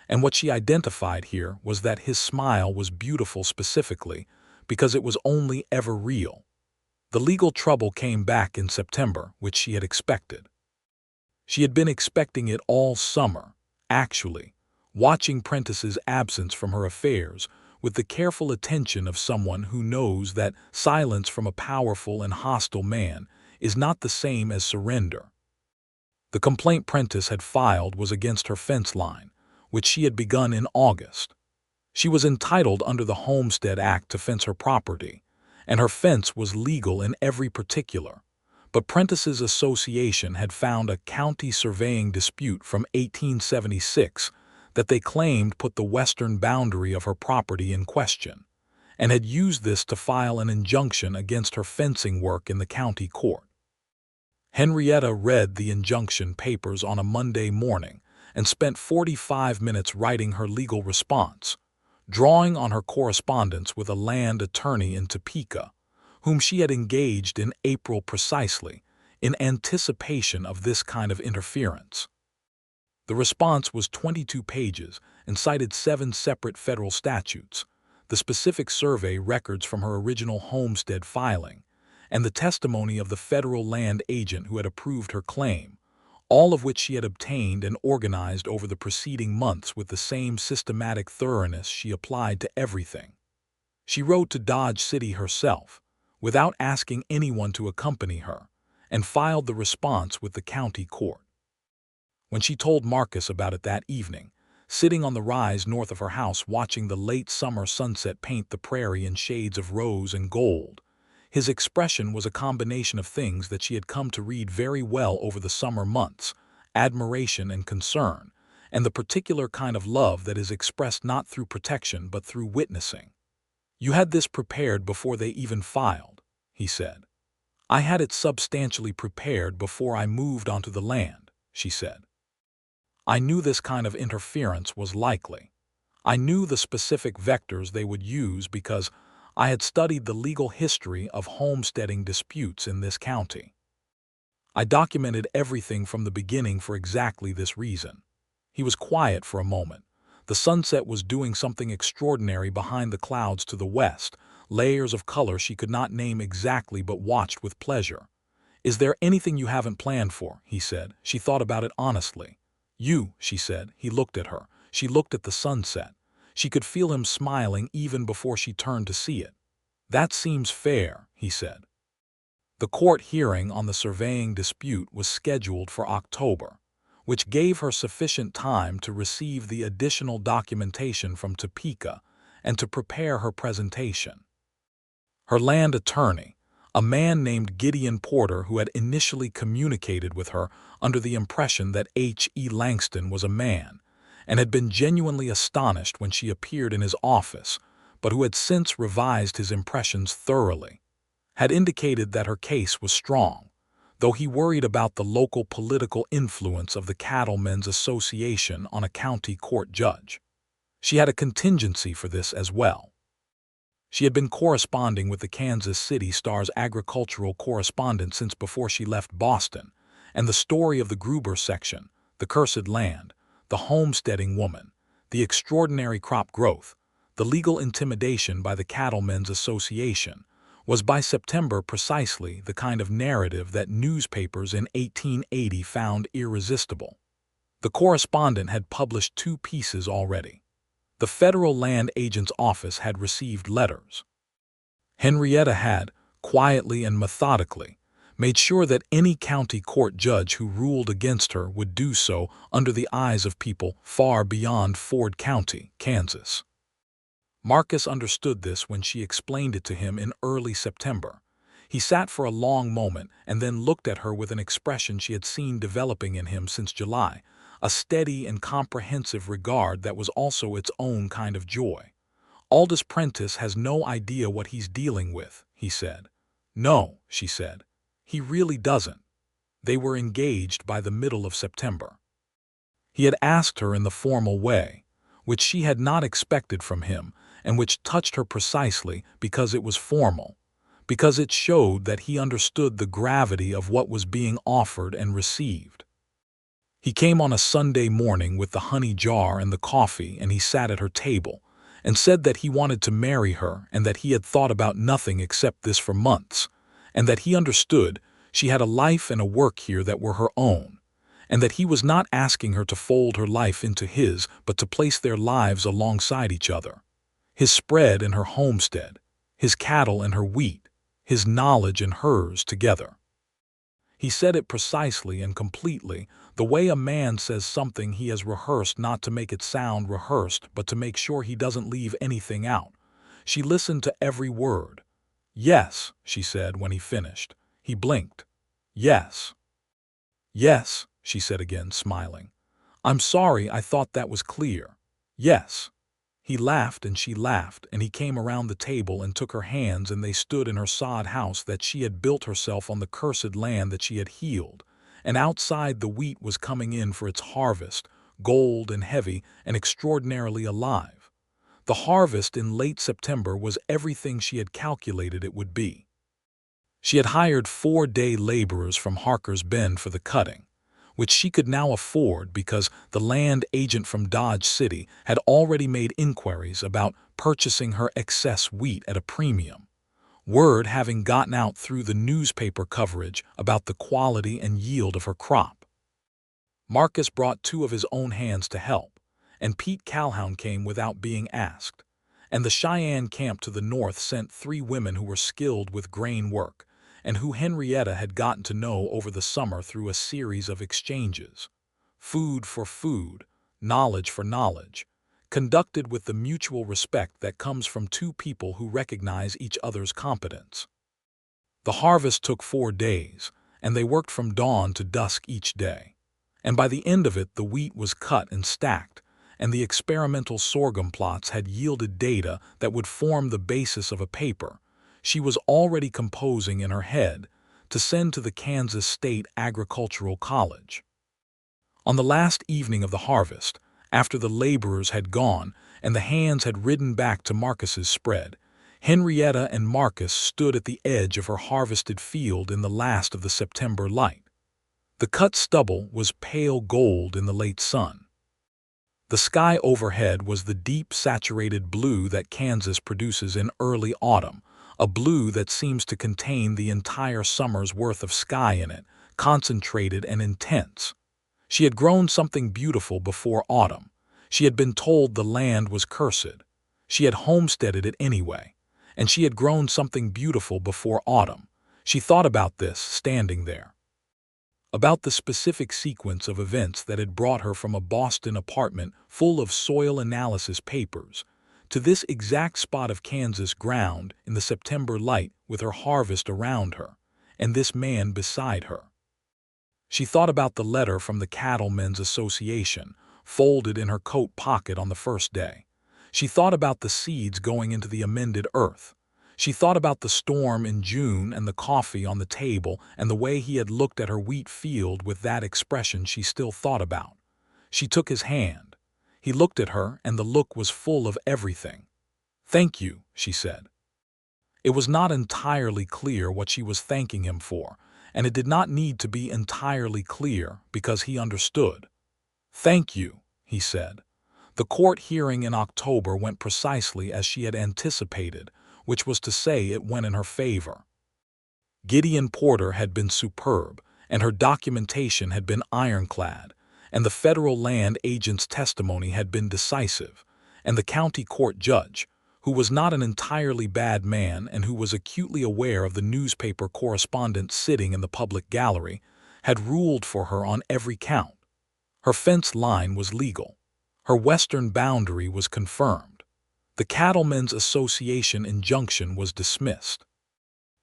And what she identified here was that his smile was beautiful specifically because it was only ever real. The legal trouble came back in September, which she had expected. She had been expecting it all summer, actually, watching Prentice's absence from her affairs with the careful attention of someone who knows that silence from a powerful and hostile man is not the same as surrender. The complaint Prentice had filed was against her fence line, which she had begun in August. She was entitled under the Homestead Act to fence her property, and her fence was legal in every particular. But Prentice's association had found a county surveying dispute from 1876 that they claimed put the western boundary of her property in question, and had used this to file an injunction against her fencing work in the county court. Henrietta read the injunction papers on a Monday morning and spent 45 minutes writing her legal response, drawing on her correspondence with a land attorney in Topeka, whom she had engaged in April precisely in anticipation of this kind of interference. The response was 22 pages and cited 7 separate federal statutes, the specific survey records from her original homestead filing, and the testimony of the federal land agent who had approved her claim, all of which she had obtained and organized over the preceding months with the same systematic thoroughness she applied to everything. She rode to Dodge City herself, without asking anyone to accompany her, and filed the response with the county court. When she told Marcus about it that evening, sitting on the rise north of her house watching the late summer sunset paint the prairie in shades of rose and gold, his expression was a combination of things that she had come to read very well over the summer months: admiration and concern, and the particular kind of love that is expressed not through protection but through witnessing. "You had this prepared before they even filed," he said. "I had it substantially prepared before I moved onto the land," she said. "I knew this kind of interference was likely. I knew the specific vectors they would use because I had studied the legal history of homesteading disputes in this county. I documented everything from the beginning for exactly this reason." He was quiet for a moment. The sunset was doing something extraordinary behind the clouds to the west, layers of color she could not name exactly but watched with pleasure. "Is there anything you haven't planned for?" he said. She thought about it honestly. "You," she said. He looked at her. She looked at the sunset. She could feel him smiling even before she turned to see it. "That seems fair," he said. The court hearing on the surveying dispute was scheduled for October, which gave her sufficient time to receive the additional documentation from Topeka and to prepare her presentation. Her land attorney, a man named Gideon Porter, who had initially communicated with her under the impression that H.E. Langston was a man, and had been genuinely astonished when she appeared in his office, but who had since revised his impressions thoroughly, had indicated that her case was strong, though he worried about the local political influence of the Cattlemen's Association on a county court judge. She had a contingency for this as well. She had been corresponding with the Kansas City Star's agricultural correspondent since before she left Boston, and the story of the Gruber section, the cursed land, the homesteading woman, the extraordinary crop growth, the legal intimidation by the Cattlemen's Association, was by September precisely the kind of narrative that newspapers in 1880 found irresistible. The correspondent had published 2 pieces already. The federal land agent's office had received letters. Henrietta had, quietly and methodically, made sure that any county court judge who ruled against her would do so under the eyes of people far beyond Ford County, Kansas. Marcus understood this when she explained it to him in early September. He sat for a long moment and then looked at her with an expression she had seen developing in him since July, a steady and comprehensive regard that was also its own kind of joy. "Aldous Prentice has no idea what he's dealing with," he said. "No," she said. "He really doesn't." They were engaged by the middle of September. He had asked her in the formal way, which she had not expected from him, and which touched her precisely because it was formal, because it showed that he understood the gravity of what was being offered and received. He came on a Sunday morning with the honey jar and the coffee, and he sat at her table and said that he wanted to marry her and that he had thought about nothing except this for months, and that he understood she had a life and a work here that were her own, and that he was not asking her to fold her life into his, but to place their lives alongside each other. His spread and her homestead, his cattle and her wheat, his knowledge and hers together. He said it precisely and completely, the way a man says something he has rehearsed, not to make it sound rehearsed, but to make sure he doesn't leave anything out. She listened to every word. "Yes," she said when he finished. He blinked. "Yes." "Yes," she said again, smiling. "I'm sorry, I thought that was clear. Yes." He laughed and she laughed, and he came around the table and took her hands, and they stood in her sod house that she had built herself on the cursed land that she had healed, and outside the wheat was coming in for its harvest, gold and heavy and extraordinarily alive. The harvest in late September was everything she had calculated it would be. She had hired 4-day laborers from Harker's Bend for the cutting, which she could now afford because the land agent from Dodge City had already made inquiries about purchasing her excess wheat at a premium, word having gotten out through the newspaper coverage about the quality and yield of her crop. Marcus brought 2 of his own hands to help, and Pete Calhoun came without being asked, and the Cheyenne camp to the north sent 3 women who were skilled with grain work, and who Henrietta had gotten to know over the summer through a series of exchanges. Food for food, knowledge for knowledge, conducted with the mutual respect that comes from 2 people who recognize each other's competence. The harvest took 4 days, and they worked from dawn to dusk each day. And by the end of it, the wheat was cut and stacked, and the experimental sorghum plots had yielded data that would form the basis of a paper she was already composing in her head to send to the Kansas State Agricultural College. On the last evening of the harvest, after the laborers had gone and the hands had ridden back to Marcus's spread, Henrietta and Marcus stood at the edge of her harvested field in the last of the September light. The cut stubble was pale gold in the late sun. The sky overhead was the deep saturated blue that Kansas produces in early autumn, a blue that seems to contain the entire summer's worth of sky in it, concentrated and intense. She had grown something beautiful before autumn. She had been told the land was cursed. She had homesteaded it anyway, and she had grown something beautiful before autumn. She thought about this, standing there. About the specific sequence of events that had brought her from a Boston apartment full of soil analysis papers to this exact spot of Kansas ground in the September light with her harvest around her, and this man beside her. She thought about the letter from the Cattlemen's Association, folded in her coat pocket on the first day. She thought about the seeds going into the amended earth. She thought about the storm in June and the coffee on the table and the way he had looked at her wheat field with that expression she still thought about. She took his hand. He looked at her, and the look was full of everything. "Thank you," she said. It was not entirely clear what she was thanking him for, and it did not need to be entirely clear because he understood. "Thank you," he said. The court hearing in October went precisely as she had anticipated, which was to say it went in her favor. Gideon Porter had been superb, and her documentation had been ironclad, and the federal land agent's testimony had been decisive, and the county court judge, who was not an entirely bad man and who was acutely aware of the newspaper correspondent sitting in the public gallery, had ruled for her on every count. Her fence line was legal. Her western boundary was confirmed. The Cattlemen's Association injunction was dismissed.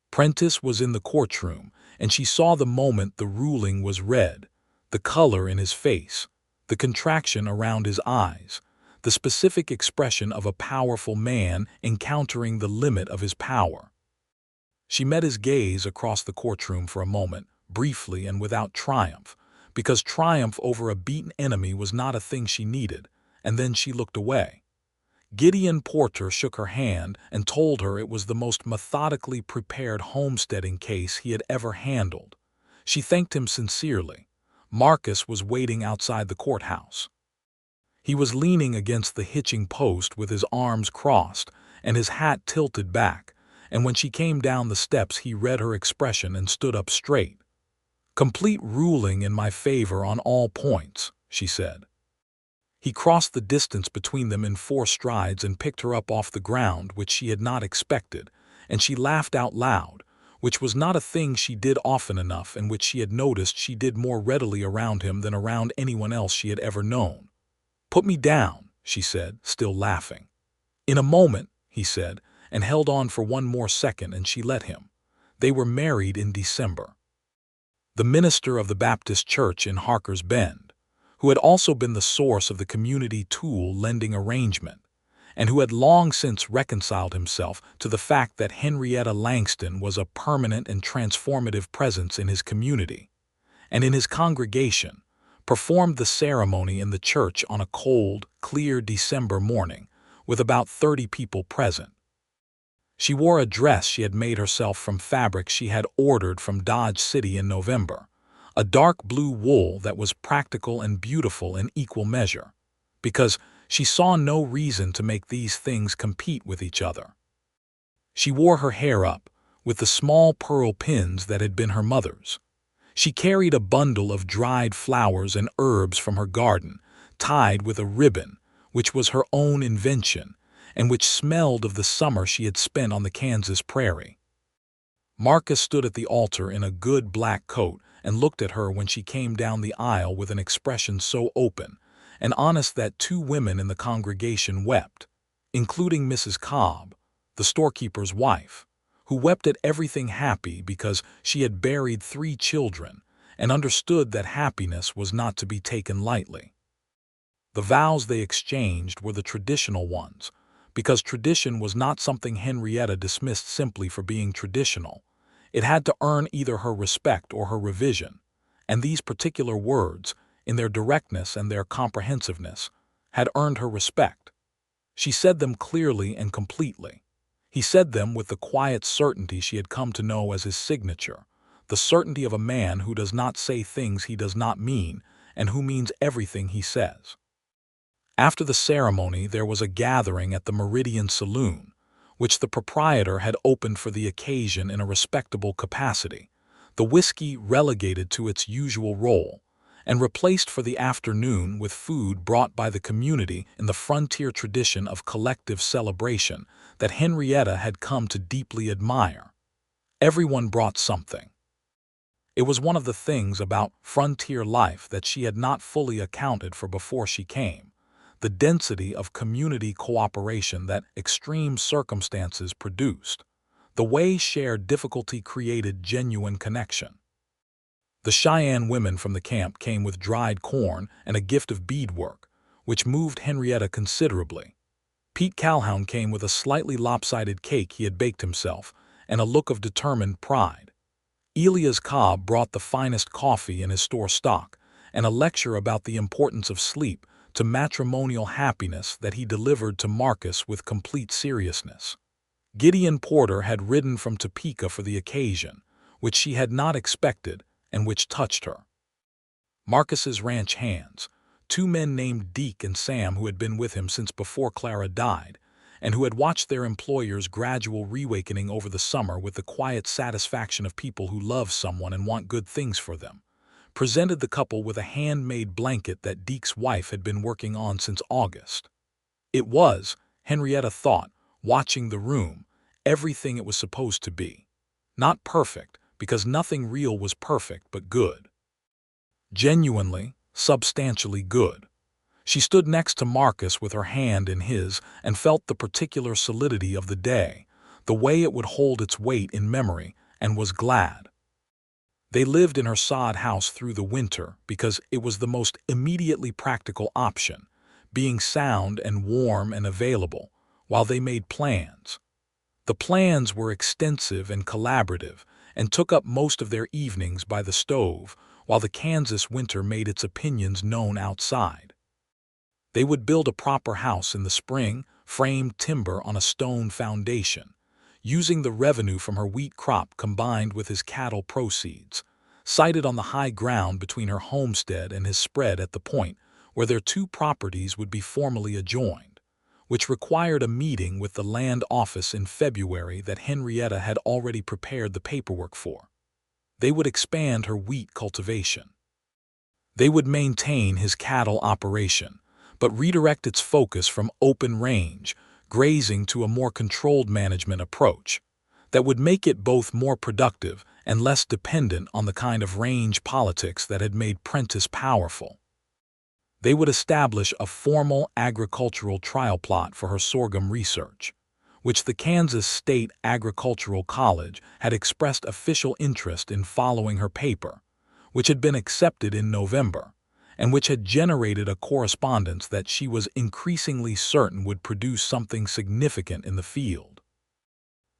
Prentice was in the courtroom, and she saw the moment the ruling was read, the color in his face, the contraction around his eyes, the specific expression of a powerful man encountering the limit of his power. She met his gaze across the courtroom for a moment, briefly and without triumph, because triumph over a beaten enemy was not a thing she needed, and then she looked away. Gideon Porter shook her hand and told her it was the most methodically prepared homesteading case he had ever handled. She thanked him sincerely, Marcus was waiting outside the courthouse. He was leaning against the hitching post with his arms crossed and his hat tilted back, and when she came down the steps he read her expression and stood up straight. "Complete ruling in my favor on all points," she said. He crossed the distance between them in 4 strides and picked her up off the ground, which she had not expected, and she laughed out loud, which was not a thing she did often enough and which she had noticed she did more readily around him than around anyone else she had ever known. "Put me down," she said, still laughing. "In a moment," he said, and held on for 1 more second, and she let him. They were married in December. The minister of the Baptist church in Harker's Bend, who had also been the source of the community tool lending arrangement, and who had long since reconciled himself to the fact that Henrietta Langston was a permanent and transformative presence in his community and in his congregation, performed the ceremony in the church on a cold, clear December morning, with about 30 people present. She wore a dress she had made herself from fabric she had ordered from Dodge City in November, a dark blue wool that was practical and beautiful in equal measure, because she saw no reason to make these things compete with each other. She wore her hair up, with the small pearl pins that had been her mother's. She carried a bundle of dried flowers and herbs from her garden, tied with a ribbon, which was her own invention, and which smelled of the summer she had spent on the Kansas prairie. Marcus stood at the altar in a good black coat and looked at her when she came down the aisle with an expression so open and honest that 2 women in the congregation wept, including Mrs. Cobb, the storekeeper's wife, who wept at everything happy because she had buried 3 children and understood that happiness was not to be taken lightly. The vows they exchanged were the traditional ones, because tradition was not something Henrietta dismissed simply for being traditional. It had to earn either her respect or her revision, and these particular words, in their directness and their comprehensiveness, had earned her respect. She said them clearly and completely. He said them with the quiet certainty she had come to know as his signature, the certainty of a man who does not say things he does not mean and who means everything he says. After the ceremony, there was a gathering at the Meridian Saloon, which the proprietor had opened for the occasion in a respectable capacity, the whiskey relegated to its usual role, and replaced for the afternoon with food brought by the community in the frontier tradition of collective celebration that Henrietta had come to deeply admire. Everyone brought something. It was one of the things about frontier life that she had not fully accounted for before she came, the density of community cooperation that extreme circumstances produced, the way shared difficulty created genuine connection. The Cheyenne women from the camp came with dried corn and a gift of beadwork, which moved Henrietta considerably. Pete Calhoun came with a slightly lopsided cake he had baked himself and a look of determined pride. Elias Cobb brought the finest coffee in his store stock and a lecture about the importance of sleep to matrimonial happiness that he delivered to Marcus with complete seriousness. Gideon Porter had ridden from Topeka for the occasion, which she had not expected and which touched her. Marcus's ranch hands, 2 men named Deke and Sam who had been with him since before Clara died, and who had watched their employer's gradual reawakening over the summer with the quiet satisfaction of people who love someone and want good things for them, presented the couple with a handmade blanket that Deke's wife had been working on since August. It was, Henrietta thought, watching the room, everything it was supposed to be. Not perfect, because nothing real was perfect, but good. Genuinely, substantially good. She stood next to Marcus with her hand in his and felt the particular solidity of the day, the way it would hold its weight in memory, and was glad. They lived in her sod house through the winter because it was the most immediately practical option, being sound and warm and available, while they made plans. The plans were extensive and collaborative and took up most of their evenings by the stove, while the Kansas winter made its opinions known outside. They would build a proper house in the spring, framed timber on a stone foundation, using the revenue from her wheat crop combined with his cattle proceeds, sited on the high ground between her homestead and his spread at the point where their two properties would be formally adjoined, which required a meeting with the land office in February that Henrietta had already prepared the paperwork for. They would expand her wheat cultivation. They would maintain his cattle operation, but redirect its focus from open range grazing to a more controlled management approach that would make it both more productive and less dependent on the kind of range politics that had made Prentice powerful. They would establish a formal agricultural trial plot for her sorghum research, which the Kansas State Agricultural College had expressed official interest in following her paper, which had been accepted in November, and which had generated a correspondence that she was increasingly certain would produce something significant in the field.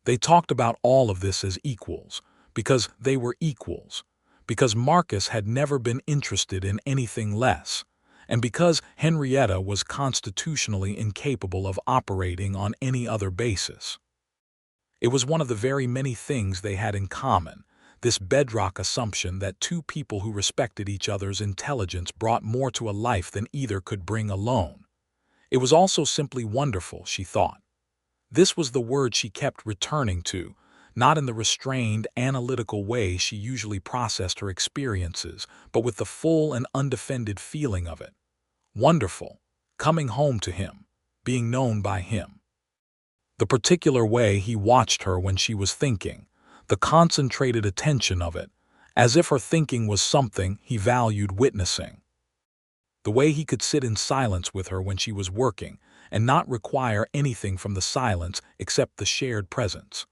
They talked about all of this as equals, because they were equals, because Marcus had never been interested in anything less, and because Henrietta was constitutionally incapable of operating on any other basis. It was one of the very many things they had in common, this bedrock assumption that two people who respected each other's intelligence brought more to a life than either could bring alone. It was also simply wonderful, she thought. This was the word she kept returning to, not in the restrained, analytical way she usually processed her experiences, but with the full and undefended feeling of it. Wonderful, coming home to him, being known by him. The particular way he watched her when she was thinking, the concentrated attention of it, as if her thinking was something he valued witnessing. The way he could sit in silence with her when she was working and not require anything from the silence except the shared presence.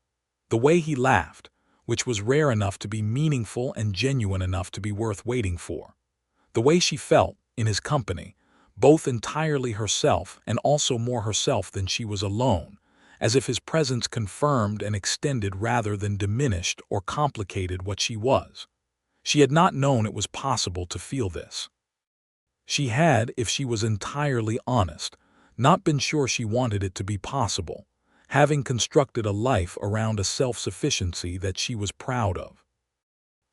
The way he laughed, which was rare enough to be meaningful and genuine enough to be worth waiting for. The way she felt, in his company, both entirely herself and also more herself than she was alone, as if his presence confirmed and extended rather than diminished or complicated what she was. She had not known it was possible to feel this. She had, if she was entirely honest, not been sure she wanted it to be possible, having constructed a life around a self-sufficiency that she was proud of.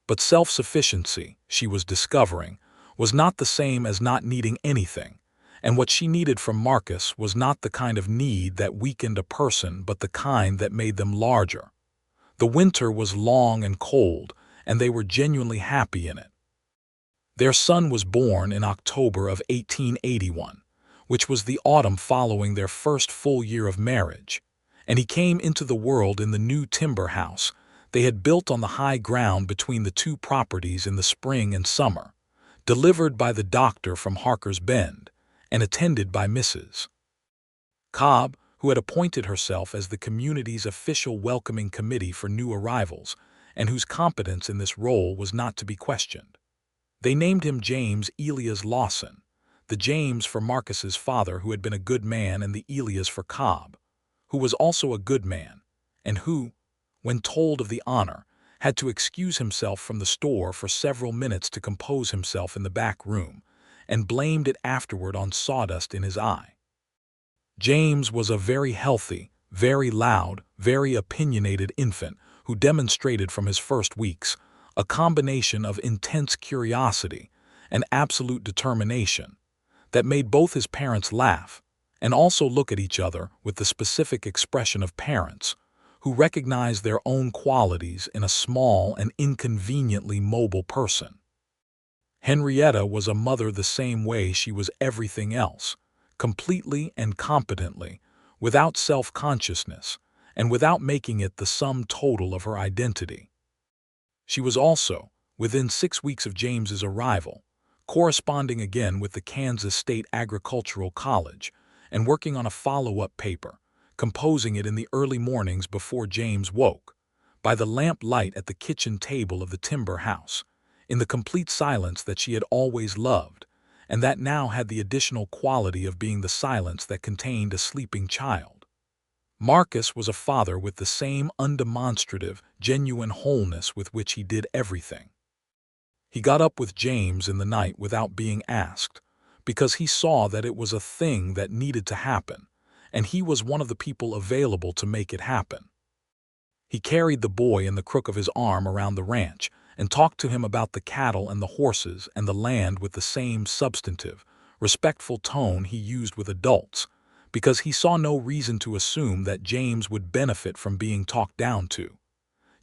But self-sufficiency, she was discovering, was not the same as not needing anything, and what she needed from Marcus was not the kind of need that weakened a person but the kind that made them larger. The winter was long and cold, and they were genuinely happy in it. Their son was born in October of 1881, which was the autumn following their first full year of marriage, and he came into the world in the new timber house they had built on the high ground between the two properties in the spring and summer, delivered by the doctor from Harker's Bend, and attended by Mrs. Cobb, who had appointed herself as the community's official welcoming committee for new arrivals, and whose competence in this role was not to be questioned. They named him James Elias Lawson, the James for Marcus's father who had been a good man and the Elias for Cobb, who was also a good man, and who, when told of the honor, had to excuse himself from the store for several minutes to compose himself in the back room, and blamed it afterward on sawdust in his eye. James was a very healthy, very loud, very opinionated infant who demonstrated from his first weeks a combination of intense curiosity and absolute determination that made both his parents laugh and also look at each other with the specific expression of parents who recognize their own qualities in a small and inconveniently mobile person. Henrietta was a mother the same way she was everything else, completely and competently, without self-consciousness, and without making it the sum total of her identity. She was also, within 6 weeks of James's arrival, corresponding again with the Kansas State Agricultural College and working on a follow-up paper, composing it in the early mornings before James woke, by the lamp light at the kitchen table of the timber house, in the complete silence that she had always loved, and that now had the additional quality of being the silence that contained a sleeping child. Marcus was a father with the same undemonstrative, genuine wholeness with which he did everything. He got up with James in the night without being asked, because he saw that it was a thing that needed to happen, and he was one of the people available to make it happen. He carried the boy in the crook of his arm around the ranch and talked to him about the cattle and the horses and the land with the same substantive, respectful tone he used with adults, because he saw no reason to assume that James would benefit from being talked down to.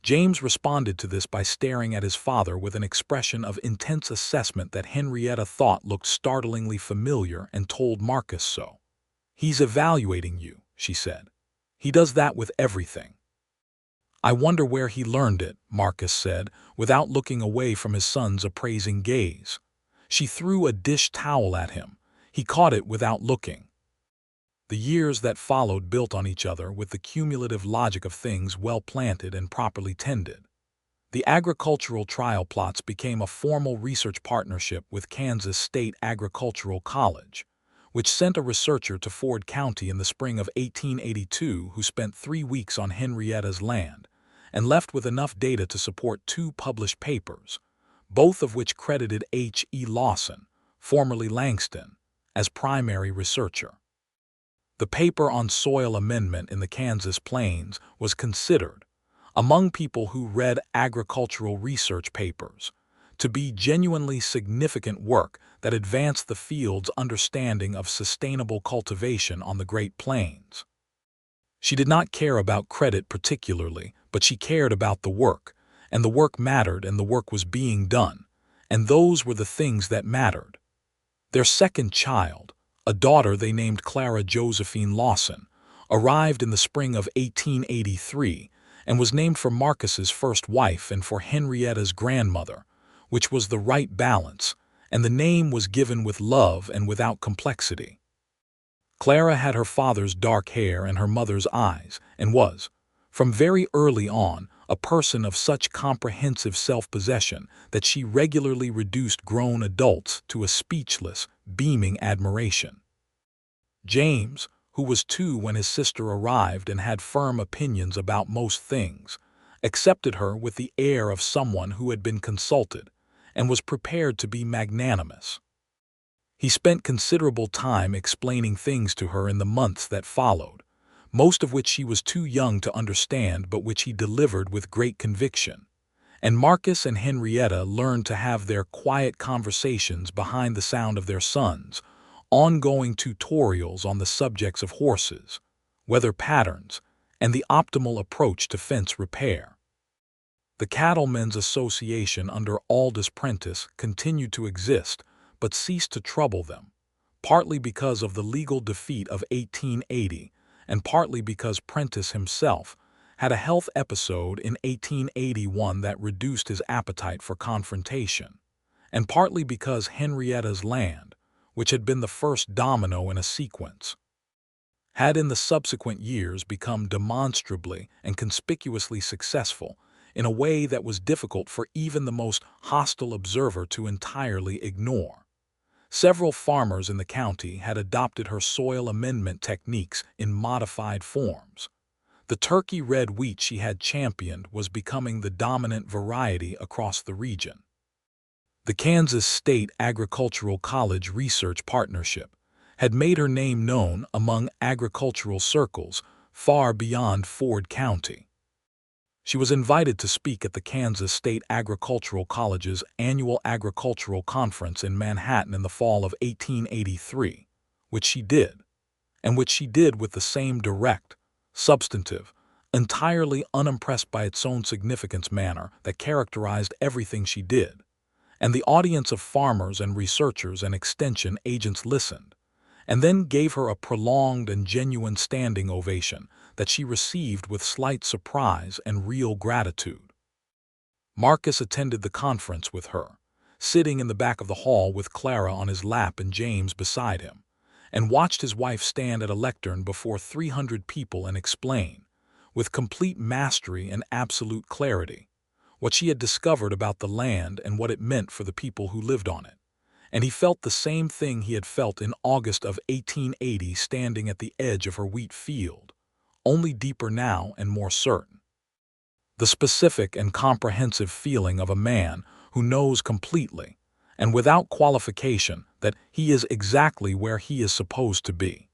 James responded to this by staring at his father with an expression of intense assessment that Henrietta thought looked startlingly familiar and told Marcus so. "He's evaluating you," she said. "He does that with everything." "I wonder where he learned it," Marcus said, without looking away from his son's appraising gaze. She threw a dish towel at him. He caught it without looking. The years that followed built on each other with the cumulative logic of things well planted and properly tended. The agricultural trial plots became a formal research partnership with Kansas State Agricultural College, which sent a researcher to Ford County in the spring of 1882 who spent 3 weeks on Henrietta's land and left with enough data to support 2 published papers, both of which credited H.E. Lawson, formerly Langston, as primary researcher. The paper on soil amendment in the Kansas plains was considered, among people who read agricultural research papers, to be genuinely significant work that advanced the field's understanding of sustainable cultivation on the Great Plains. She did not care about credit particularly, but she cared about the work, and the work mattered and the work was being done, and those were the things that mattered. Their second child, a daughter they named Clara Josephine Lawson, arrived in the spring of 1883 and was named for Marcus's first wife and for Henrietta's grandmother, which was the right balance, and the name was given with love and without complexity. Clara had her father's dark hair and her mother's eyes, and was, from very early on, a person of such comprehensive self-possession that she regularly reduced grown adults to a speechless, beaming admiration. James, who was 2 when his sister arrived and had firm opinions about most things, accepted her with the air of someone who had been consulted and was prepared to be magnanimous. He spent considerable time explaining things to her in the months that followed, most of which she was too young to understand but which he delivered with great conviction, and Marcus and Henrietta learned to have their quiet conversations behind the sound of their sons, ongoing tutorials on the subjects of horses, weather patterns, and the optimal approach to fence repair. The Cattlemen's Association under Aldous Prentice continued to exist but ceased to trouble them, partly because of the legal defeat of 1880 and partly because Prentice himself had a health episode in 1881 that reduced his appetite for confrontation, and partly because Henrietta's land, which had been the first domino in a sequence, had in the subsequent years become demonstrably and conspicuously successful in a way that was difficult for even the most hostile observer to entirely ignore. Several farmers in the county had adopted her soil amendment techniques in modified forms. The turkey red wheat she had championed was becoming the dominant variety across the region. The Kansas State Agricultural College Research Partnership had made her name known among agricultural circles far beyond Ford County. She was invited to speak at the Kansas State Agricultural College's annual agricultural conference in Manhattan in the fall of 1883, which she did, and which she did with the same direct, substantive, entirely unimpressed by its own significance manner that characterized everything she did, and the audience of farmers and researchers and extension agents listened, and then gave her a prolonged and genuine standing ovation that she received with slight surprise and real gratitude. Marcus attended the conference with her, sitting in the back of the hall with Clara on his lap and James beside him, and watched his wife stand at a lectern before 300 people and explain, with complete mastery and absolute clarity, what she had discovered about the land and what it meant for the people who lived on it. And he felt the same thing he had felt in August of 1880 standing at the edge of her wheat field, only deeper now and more certain. The specific and comprehensive feeling of a man who knows completely, and without qualification, that he is exactly where he is supposed to be.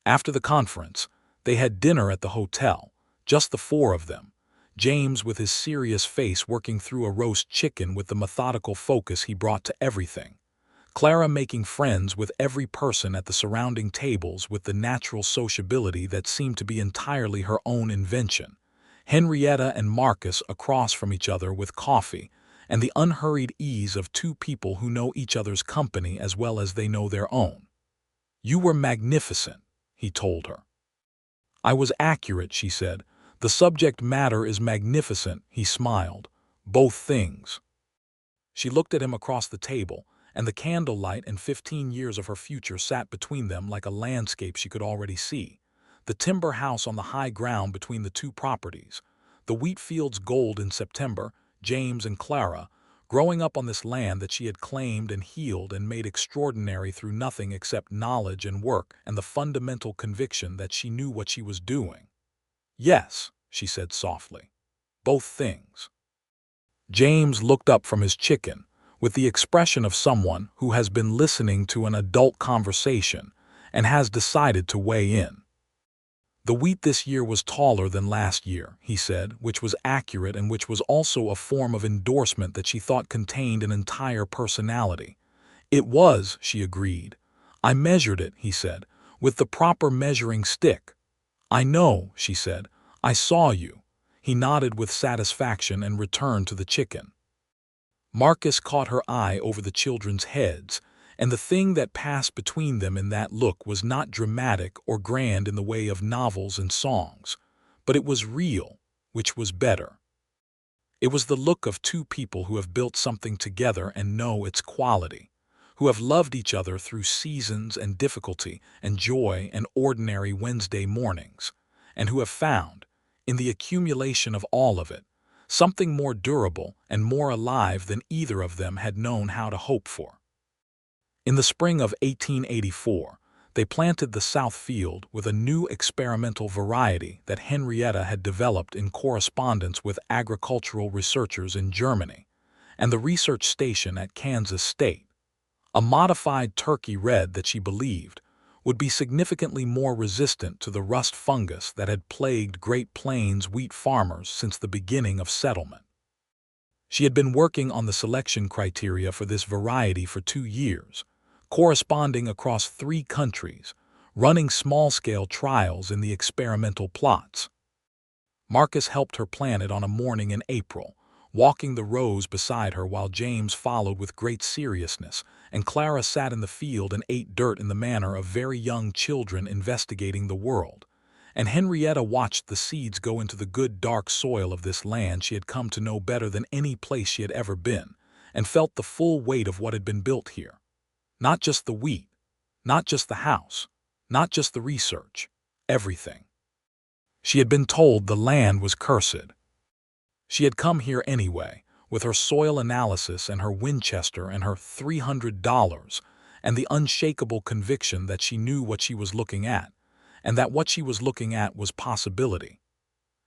After the conference, they had dinner at the hotel, just the 4 of them, James with his serious face working through a roast chicken with the methodical focus he brought to everything. Clara making friends with every person at the surrounding tables with the natural sociability that seemed to be entirely her own invention. Henrietta and Marcus across from each other with coffee, and the unhurried ease of two people who know each other's company as well as they know their own. "You were magnificent," he told her. "I was accurate," she said. "The subject matter is magnificent," he smiled. "Both things." She looked at him across the table, and the candlelight and 15 years of her future sat between them like a landscape she could already see. The timber house on the high ground between the two properties, the wheat fields gold in September, James and Clara, growing up on this land that she had claimed and healed and made extraordinary through nothing except knowledge and work and the fundamental conviction that she knew what she was doing. "Yes," she said softly. "Both things." James looked up from his chicken with the expression of someone who has been listening to an adult conversation and has decided to weigh in. "The wheat this year was taller than last year," he said, which was accurate and which was also a form of endorsement that she thought contained an entire personality. "It was," she agreed. "I measured it," he said, "with the proper measuring stick." "I know," she said. "I saw you." He nodded with satisfaction and returned to the chicken. Marcus caught her eye over the children's heads, and the thing that passed between them in that look was not dramatic or grand in the way of novels and songs, but it was real, which was better. It was the look of two people who have built something together and know its quality, who have loved each other through seasons and difficulty and joy and ordinary Wednesday mornings, and who have found, in the accumulation of all of it, something more durable and more alive than either of them had known how to hope for. In the spring of 1884, they planted the South Field with a new experimental variety that Henrietta had developed in correspondence with agricultural researchers in Germany and the research station at Kansas State. A modified turkey red that she believed would be significantly more resistant to the rust fungus that had plagued Great Plains wheat farmers since the beginning of settlement. She had been working on the selection criteria for this variety for 2 years, corresponding across 3 countries, running small-scale trials in the experimental plots. Marcus helped her plant it on a morning in April, walking the rows beside her while James followed with great seriousness, and Clara sat in the field and ate dirt in the manner of very young children investigating the world. And Henrietta watched the seeds go into the good dark soil of this land she had come to know better than any place she had ever been, and felt the full weight of what had been built here. Not just the wheat, not just the house, not just the research, everything. She had been told the land was cursed. She had come here anyway, with her soil analysis and her Winchester and her $300, and the unshakable conviction that she knew what she was looking at, and that what she was looking at was possibility.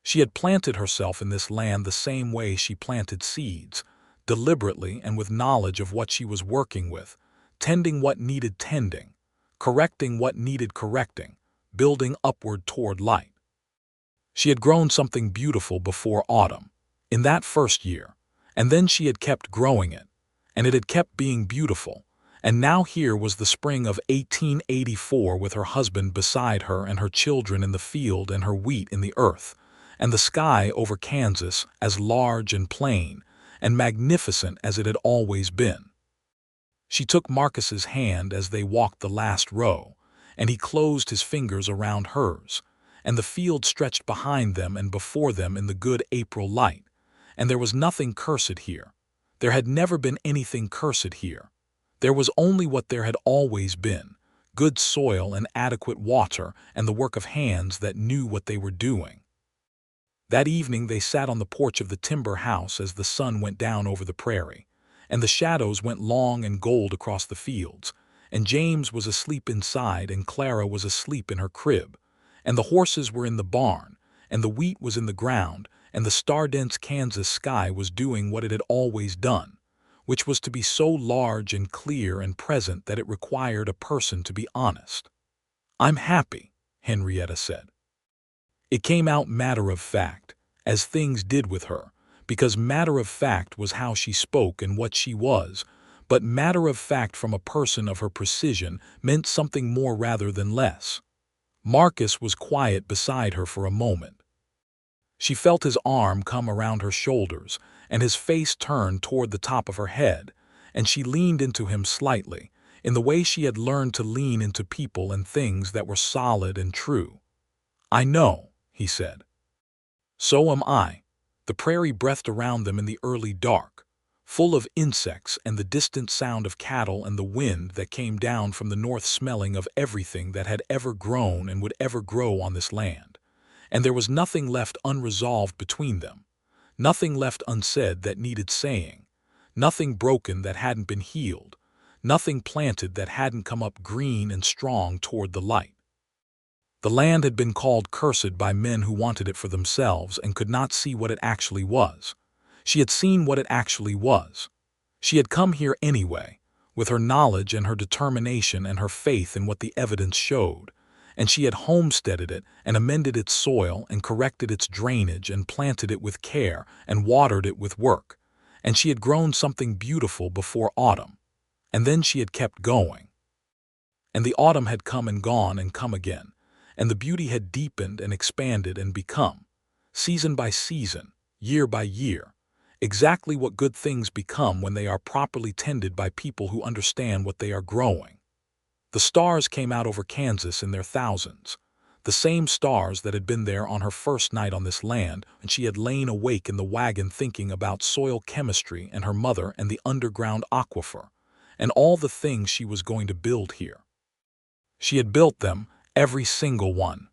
She had planted herself in this land the same way she planted seeds, deliberately and with knowledge of what she was working with, tending what needed tending, correcting what needed correcting, building upward toward light. She had grown something beautiful before autumn, in that first year, and then she had kept growing it, and it had kept being beautiful, and now here was the spring of 1884 with her husband beside her and her children in the field and her wheat in the earth, and the sky over Kansas as large and plain and magnificent as it had always been. She took Marcus's hand as they walked the last row, and he closed his fingers around hers, and the field stretched behind them and before them in the good April light, and there was nothing cursed here. There had never been anything cursed here. There was only what there had always been, good soil and adequate water and the work of hands that knew what they were doing. That evening they sat on the porch of the timber house as the sun went down over the prairie, and the shadows went long and gold across the fields, and James was asleep inside and Clara was asleep in her crib, and the horses were in the barn, and the wheat was in the ground, and the star-dense Kansas sky was doing what it had always done, which was to be so large and clear and present that it required a person to be honest. "I'm happy," Henrietta said. It came out matter of fact, as things did with her, because matter-of-fact was how she spoke and what she was, but matter-of-fact from a person of her precision meant something more rather than less. Marcus was quiet beside her for a moment. She felt his arm come around her shoulders, and his face turned toward the top of her head, and she leaned into him slightly, in the way she had learned to lean into people and things that were solid and true. "I know," he said. "So am I." The prairie breathed around them in the early dark, full of insects and the distant sound of cattle and the wind that came down from the north, smelling of everything that had ever grown and would ever grow on this land. And there was nothing left unresolved between them, nothing left unsaid that needed saying, nothing broken that hadn't been healed, nothing planted that hadn't come up green and strong toward the light. The land had been called cursed by men who wanted it for themselves and could not see what it actually was. She had seen what it actually was. She had come here anyway, with her knowledge and her determination and her faith in what the evidence showed, and she had homesteaded it and amended its soil and corrected its drainage and planted it with care and watered it with work, and she had grown something beautiful before autumn, and then she had kept going. And the autumn had come and gone and come again, and the beauty had deepened and expanded and become, season by season, year by year, exactly what good things become when they are properly tended by people who understand what they are growing. The stars came out over Kansas in their thousands, the same stars that had been there on her first night on this land, and she had lain awake in the wagon thinking about soil chemistry and her mother and the underground aquifer, and all the things she was going to build here. She had built them, every single one.